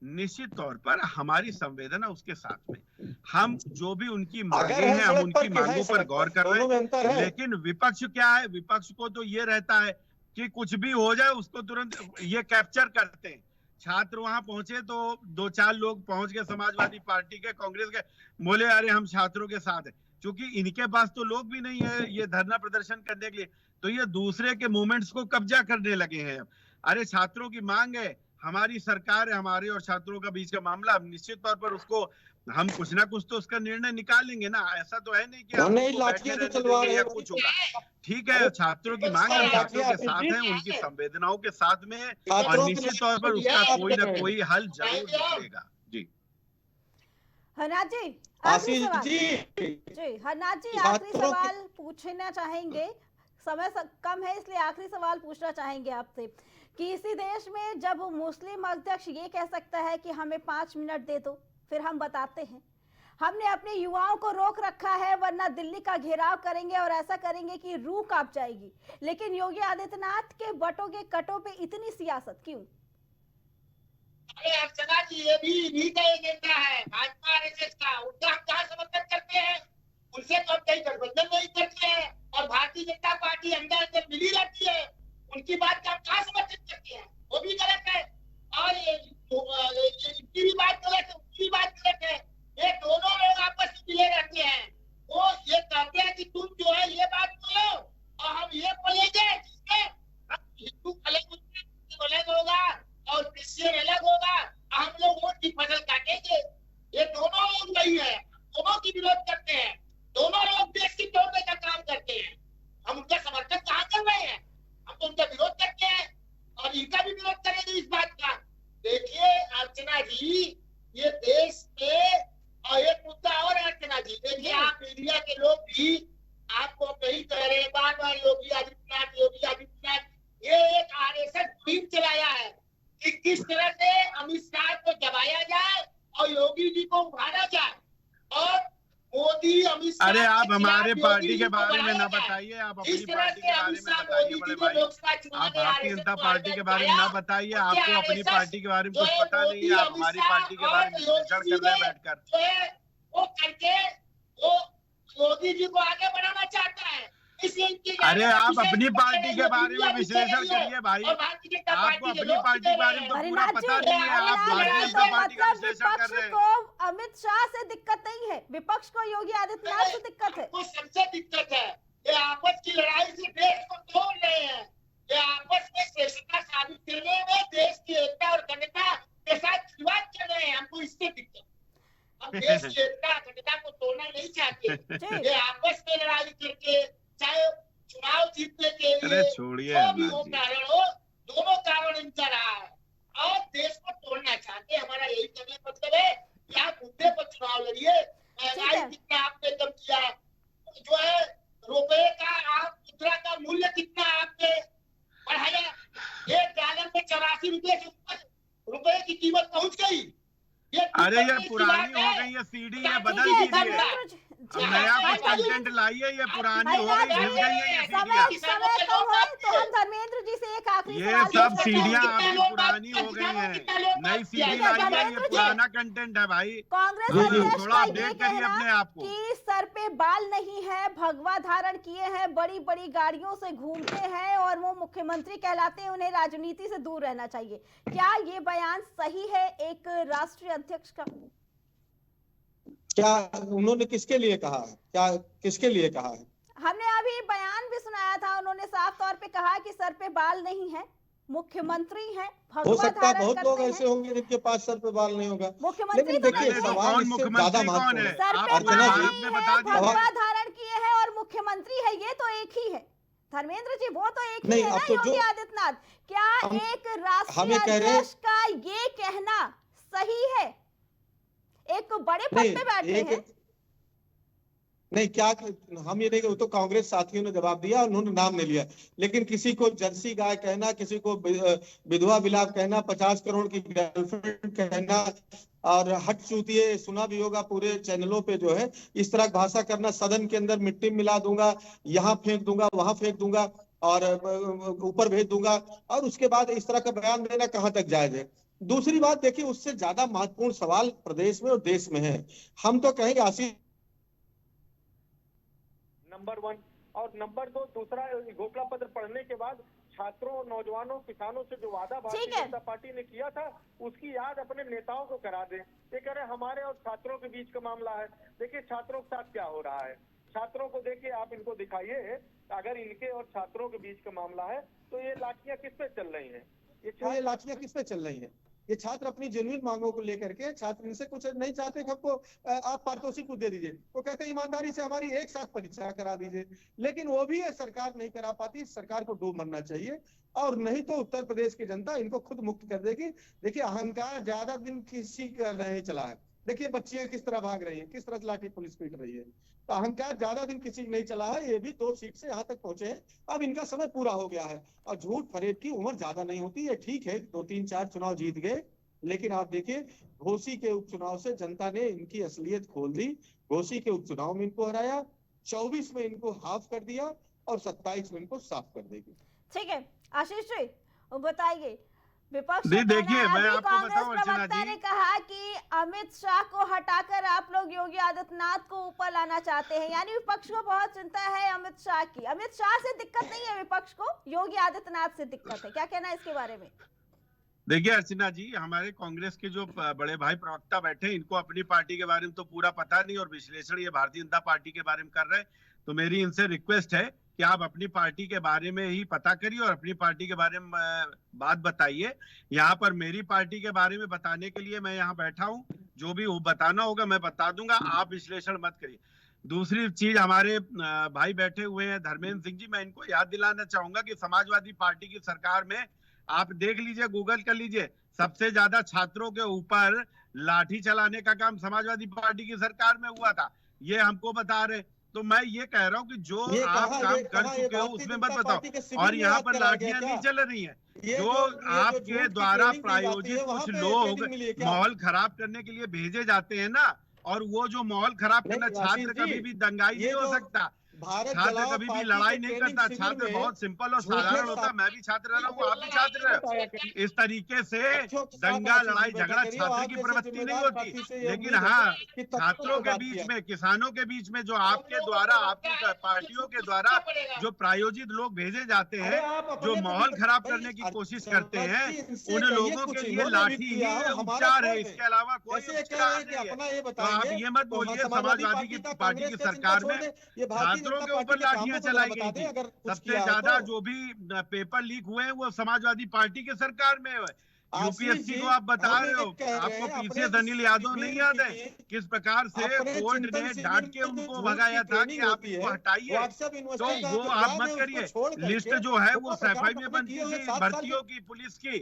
Speaker 9: निश्चित तौर पर हमारी संवेदना उसके साथ में। हम जो भी उनकी मांगे हैं, हम उनकी मांगों पर गौर कर रहे हैं। लेकिन विपक्ष क्या है, विपक्ष को तो ये रहता है कि कुछ भी हो जाए उसको तुरंत ये कैप्चर करते हैं। छात्र वहां पहुंचे तो 2-4 लोग पहुंच गए समाजवादी पार्टी के, कांग्रेस के, बोले अरे हम छात्रों के साथ हैं। क्योंकि इनके पास तो लोग भी नहीं है ये धरना प्रदर्शन करने के लिए, तो ये दूसरे के मूवमेंट्स को कब्जा करने लगे हैं। अरे छात्रों की मांग है, हमारी सरकार है, हमारे और छात्रों का बीच का मामला, निश्चित तौर पर उसको हम कुछ ना कुछ तो उसका निर्णय निकालेंगे ना। ऐसा तो है नहीं कि हम
Speaker 11: लाठियां तो चलवा रहे हैं,
Speaker 9: कुछ होगा। ठीक है, छात्रों की मांग है, छात्रों के साथ है, उनकी संवेदनाओं के साथ में, और निश्चित तौर पर उसका कोई ना कोई हल जरूर निकलेगा। जी
Speaker 2: हरनाथ जी,
Speaker 11: आशीष जी,
Speaker 2: हरनाथ जी आखिरी सवाल पूछना चाहेंगे, समय कम है इसलिए आखिरी सवाल पूछना चाहेंगे आपसे कि इसी देश में जब मुस्लिम अध्यक्ष ये कह सकता है कि हमें 5 मिनट दे दो फिर हम बताते हैं, हमने अपने युवाओं को रोक रखा है वरना दिल्ली का घेराव करेंगे और ऐसा करेंगे कि रूह कांप जाएगी, लेकिन योगी आदित्यनाथ के बटोगे कटो पे इतनी सियासत क्यों?
Speaker 10: अरे अर्चना जी, ये भी इन्हीं का एजेंडा है, भाजपा आरएसएस का। उनका हम कहाँ समर्थन करते हैं? उनसे तो हम कहीं गठबंधन नहीं करते हैं और भारतीय जनता पार्टी अंदर अंदर मिली रहती है, उनकी बात का हम कहाँ समर्थन करते हैं? वो भी गलत है और इनकी भी बात गलत है, उनकी भी बात गलत है। ये दोनों लोग आपस में मिले रहते हैं। वो ये कहते हैं कि तुम जो है ये बात बोलो और हम ये बोलेंगे भी आपको नहीं कह रहे, बार बार योगी आदित्यनाथ ये एक आरएसएस मुहिम चलाया है कि किस तरह से अमित शाह को दबाया जाए और योगी जी को उभारा जाए, और मोदी अमित शाह।
Speaker 9: अरे आप हमारे पार्टी के बारे में ना बताइए, आप अपनी पार्टी के बारे में बताइए बड़े भाई। आप भारतीय जनता पार्टी के बारे में ना बताइए, आपको अपनी पार्टी के बारे में कुछ पता नहीं है। आप हमारी पार्टी के बारे में विश्लेषण कर रहे हैं बैठकर।
Speaker 10: वो करके वो मोदी जी को आगे बढ़ाना चाहता है, इसलिए
Speaker 9: अरे आप अपनी पार्टी के बारे में विश्लेषण करिए भाई, आपको अपनी पार्टी के बारे में तो पूरा पता नहीं है। आप भारतीय जनता पार्टी का विश्लेषण कर रहे हैं।
Speaker 2: अमित शाह से दिक्कत नहीं है, विपक्ष को योगी आदित्यनाथ से दिक्कत है।
Speaker 10: सबसे दिक्कत है, ये आपस की लड़ाई से देश को तोड़ रहे हैं। ये आपस में श्रेष्ठता साबित करने में देश की एकता और अखंडता के साथ खिलवाड़ कर रहे हैं। हमको इससे दिक्कत, हम देश की एकता अखंडता को तोड़ना नहीं चाहते। ये आपस में लड़ाई करके चाहे चुनाव जीतने के लिए जो भी हो कारण हो, दोनों कारण इनका रहा है और देश को तोड़ना चाहते हैं। हमारा यही कहने का मतलब है कि आप मुद्दे पर चुनाव लड़िए। महंगाई कितना आपने कम किया, जो है रुपए का, आप मुद्रा का मूल्य कितना आपने बढ़ाया, $1 में 84 रुपए से ऊपर रुपए की कीमत पहुंच गई।
Speaker 9: अरे ये पुरानी हो गई है सीडी, ये बदल दीजिए, नया कुछ कंटेंट लाइए। ये पुरानी हो गई, घिस गई है ये सीडियां।
Speaker 2: तो हम धर्मेंद्र जी से एक आखिरी
Speaker 9: ये सब सीडियां आपकी पुरानी हो गई हैं, नई सीडी लाइए। ये पुराना कंटेंट है भाई।
Speaker 2: कांग्रेस
Speaker 9: थोड़ा अपडेट करिए अपने आप को।
Speaker 2: कि सर पे बाल नहीं है, भगवा धारण किए हैं, बड़ी बड़ी गाड़ियों से घूमते हैं और वो मुख्यमंत्री कहलाते हैं, उन्हें राजनीति से दूर रहना चाहिए। क्या ये बयान सही है एक राष्ट्रीय अध्यक्ष का?
Speaker 11: क्या उन्होंने किसके लिए कहा है, क्या किसके लिए कहा है?
Speaker 2: हमने अभी बयान भी सुनाया था, उन्होंने साफ तौर पे कहा कि सर पे बाल नहीं है, मुख्यमंत्री हैं,
Speaker 11: हो सकता है बहुत लोग ऐसे होंगे जिनके पास सर पे बाल नहीं होगा।
Speaker 2: मुख्यमंत्री
Speaker 11: देखिए सवाल इससे ज्यादा महत्वपूर्ण है।
Speaker 2: सर पे बाल नहीं है, भगवा धारण किए हैं और मुख्यमंत्री है, ये तो एक ही है धर्मेंद्र जी, वो तो एक ही है ना योगी आदित्यनाथ। क्या एक राष्ट्रीय अध्यक्ष का ये कहना सही है? एक बड़े पद पे बैठे हैं।
Speaker 11: नहीं, क्या हम ये नहीं, वो तो कांग्रेस साथियों ने जवाब दिया, उन्होंने नाम नहीं लिया। लेकिन किसी को जर्सी गाय कहना, किसी को विधवा विलाप कहना, 50 करोड़ की गर्लफ्रेंड कहना और हट चूतिए, सुना भी होगा पूरे चैनलों पे जो है, इस तरह भाषा करना, सदन के अंदर मिट्टी मिला दूंगा, यहाँ फेंक दूंगा, वहां फेंक दूंगा और ऊपर भेज दूंगा, और उसके बाद इस तरह का बयान देना कहाँ तक जायज है? दूसरी बात देखिए, उससे ज्यादा महत्वपूर्ण सवाल प्रदेश में और देश में है। हम तो कहेंगे आशीष
Speaker 12: नंबर 1 और नंबर 2, दूसरा घोषणा पत्र पढ़ने के बाद छात्रों, नौजवानों, किसानों से जो वादा भारतीय जनता पार्टी ने किया था उसकी याद अपने नेताओं को करा दें। ये कह रहे हमारे और छात्रों के बीच का मामला है। देखिए छात्रों के साथ क्या हो रहा है, छात्रों को देखिए, आप इनको दिखाइए, अगर इनके और छात्रों के बीच का मामला है तो ये लाठियां किस पे चल रही है?
Speaker 11: ये लाठियां किस पे चल रही है? ये छात्र अपनी जेन्युइन मांगों को लेकर के, छात्र इनसे कुछ नहीं चाहते कि हमको आप पारितोषिक को दे दीजिए, वो कहते हैं ईमानदारी से हमारी एक साथ परीक्षा करा दीजिए, लेकिन वो भी सरकार नहीं करा पाती। सरकार को डूब मरना चाहिए, और नहीं तो उत्तर प्रदेश की जनता इनको खुद मुक्त कर देगी। देखिए अहंकार ज्यादा दिन किसी का नहीं चला है। देखिए बच्चियां किस तरह भाग रही हैं, किस तरह लाठी पुलिस पीट रही है, तो अहंकार ज्यादा दिन किसी नहीं चला है। ये भी 2 सीट से यहाँ तक पहुंचे हैं, अब इनका समय पूरा हो गया है। और झूठ फरेब की उम्र ज्यादा नहीं होती है। ठीक है 2, 3, 4 चुनाव जीत गए, लेकिन आप देखिए घोसी के उपचुनाव से जनता ने इनकी असलियत खोल दी। घोसी के उपचुनाव में इनको हराया, 24 में इनको हाफ कर दिया और 27 में इनको साफ कर देगी।
Speaker 2: ठीक है आशीष जी बताइए, विपक्ष
Speaker 9: देखिए मैं आपको बताऊं अर्चना जी
Speaker 2: ने कहा कि अमित शाह को हटाकर आप लोग योगी आदित्यनाथ को ऊपर लाना चाहते हैं, यानी विपक्ष को बहुत चिंता है अमित शाह की। अमित शाह से दिक्कत नहीं है विपक्ष को, योगी आदित्यनाथ से दिक्कत है। क्या कहना है इसके बारे में?
Speaker 9: देखिए अर्चना जी, हमारे कांग्रेस के जो बड़े भाई प्रवक्ता बैठे, इनको अपनी पार्टी के बारे में तो पूरा पता नहीं और विश्लेषण ये भारतीय जनता पार्टी के बारे में कर रहे हैं। तो मेरी इनसे रिक्वेस्ट है कि आप अपनी पार्टी के बारे में ही पता करिए और अपनी पार्टी के बारे में बात बताइए। यहाँ पर मेरी पार्टी के बारे में बताने के लिए मैं यहाँ बैठा हूँ, जो भी बताना होगा मैं बता दूंगा, आप विश्लेषण मत करिए। दूसरी चीज, हमारे भाई बैठे हुए हैं धर्मेंद्र सिंह जी, मैं इनको याद दिलाना चाहूंगा कि समाजवादी पार्टी की सरकार में आप देख लीजिए, गूगल कर लीजिए, सबसे ज्यादा छात्रों के ऊपर लाठी चलाने का काम समाजवादी पार्टी की सरकार में हुआ था, ये हमको बता रहे। तो मैं ये कह रहा हूँ कि जो आप काम कर चुके हो उसमें मत बताओ। और यहाँ पर लाठियां नहीं चल रही हैं, जो आपके द्वारा प्रायोजित कुछ लोग माहौल खराब करने के लिए भेजे जाते हैं ना, और वो जो माहौल खराब करना, छात्र कभी भी दंगाई नहीं हो सकता, छात्र कभी भी लड़ाई नहीं करता, छात्र बहुत सिंपल और साधारण होता है। मैं भी छात्र रहा हूँ, आप भी छात्र रहे हो। इस तरीके से दंगा लड़ाई झगड़ा छात्र की प्रवृत्ति नहीं होती। लेकिन हाँ, छात्रों के बीच में, किसानों के बीच में जो आपके द्वारा, आपकी पार्टियों के द्वारा जो प्रायोजित लोग भेजे जाते हैं, जो माहौल खराब करने की कोशिश करते हैं, उन लोगों के लिए लाठी ही उपचार है, इसके अलावा कोई उपचार नहीं है। तो आप ये मत बोलिए समाजवादी की पार्टी की सरकार में छात्रों के ऊपर लाठियां चलाई गई थी। सबसे ज्यादा जो भी पेपर लीक हुए हैं वो समाजवादी पार्टी के सरकार में है। यूपीएससी को आप बता रहे हो, आपको पीसीएस अनिल यादव नहीं याद है किस प्रकार से कोर्ट ने डांट के उनको भगाया था कि आप इसको हटाइए? तो वो आप मत करिए। लिस्ट जो है वो सफाई में बनती थी भर्तियों की, पुलिस की,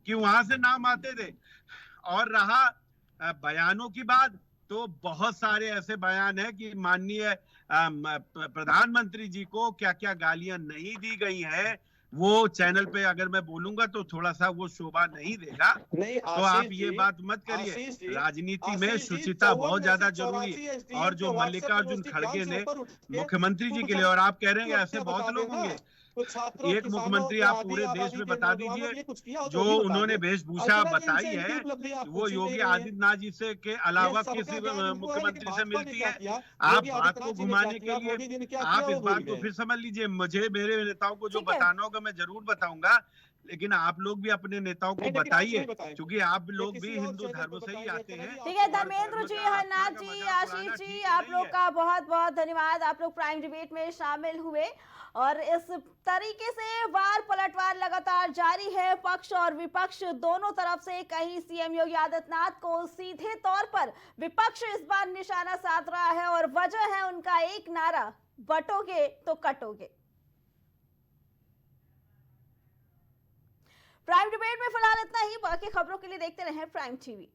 Speaker 9: कि वहां से नाम आते थे। और रहा बयानों की बात, तो बहुत सारे ऐसे बयान है कि माननीय प्रधानमंत्री जी को क्या क्या गालियां नहीं दी गई हैं, वो चैनल पे अगर मैं बोलूंगा तो थोड़ा सा वो शोभा नहीं देगा। तो आप ये बात मत करिए। राजनीति में शुचिता बहुत ज्यादा जरूरी है। और जो मल्लिकार्जुन खड़गे ने मुख्यमंत्री जी के लिए, और आप कह रहे हैं ऐसे बहुत लोग होंगे, एक मुख्यमंत्री आप पूरे देश में बता दीजिए जो उन्होंने वेशभूषा बताई है वो योगी आदित्यनाथ जी से के अलावा किसी मुख्यमंत्री से मिलती है? आप बात को घुमाने के लिए आप इस बात को फिर समझ लीजिए। मुझे मेरे नेताओं को जो बताना होगा मैं जरूर बताऊंगा, लेकिन आप लोग भी अपने नेताओं को बताइए, क्योंकि आप लोग भी हिंदू धर्म से ही आते हैं।
Speaker 2: ठीक है, धर्मेंद्र जी, हरनाथ जी, आशीष जी, आप लोग का बहुत बहुत धन्यवाद। आप लोग प्राइम डिबेट में शामिल हुए और इस तरीके से वार पलटवार लगातार जारी है। पक्ष और विपक्ष दोनों तरफ से कहीं सीएम योगी आदित्यनाथ को सीधे तौर पर विपक्ष इस बार निशाना साध रहा है और वजह है उनका एक नारा, बटोगे तो कटोगे। प्राइम डिबेट में फिलहाल इतना ही। बाकी खबरों के लिए देखते रहें प्राइम टीवी।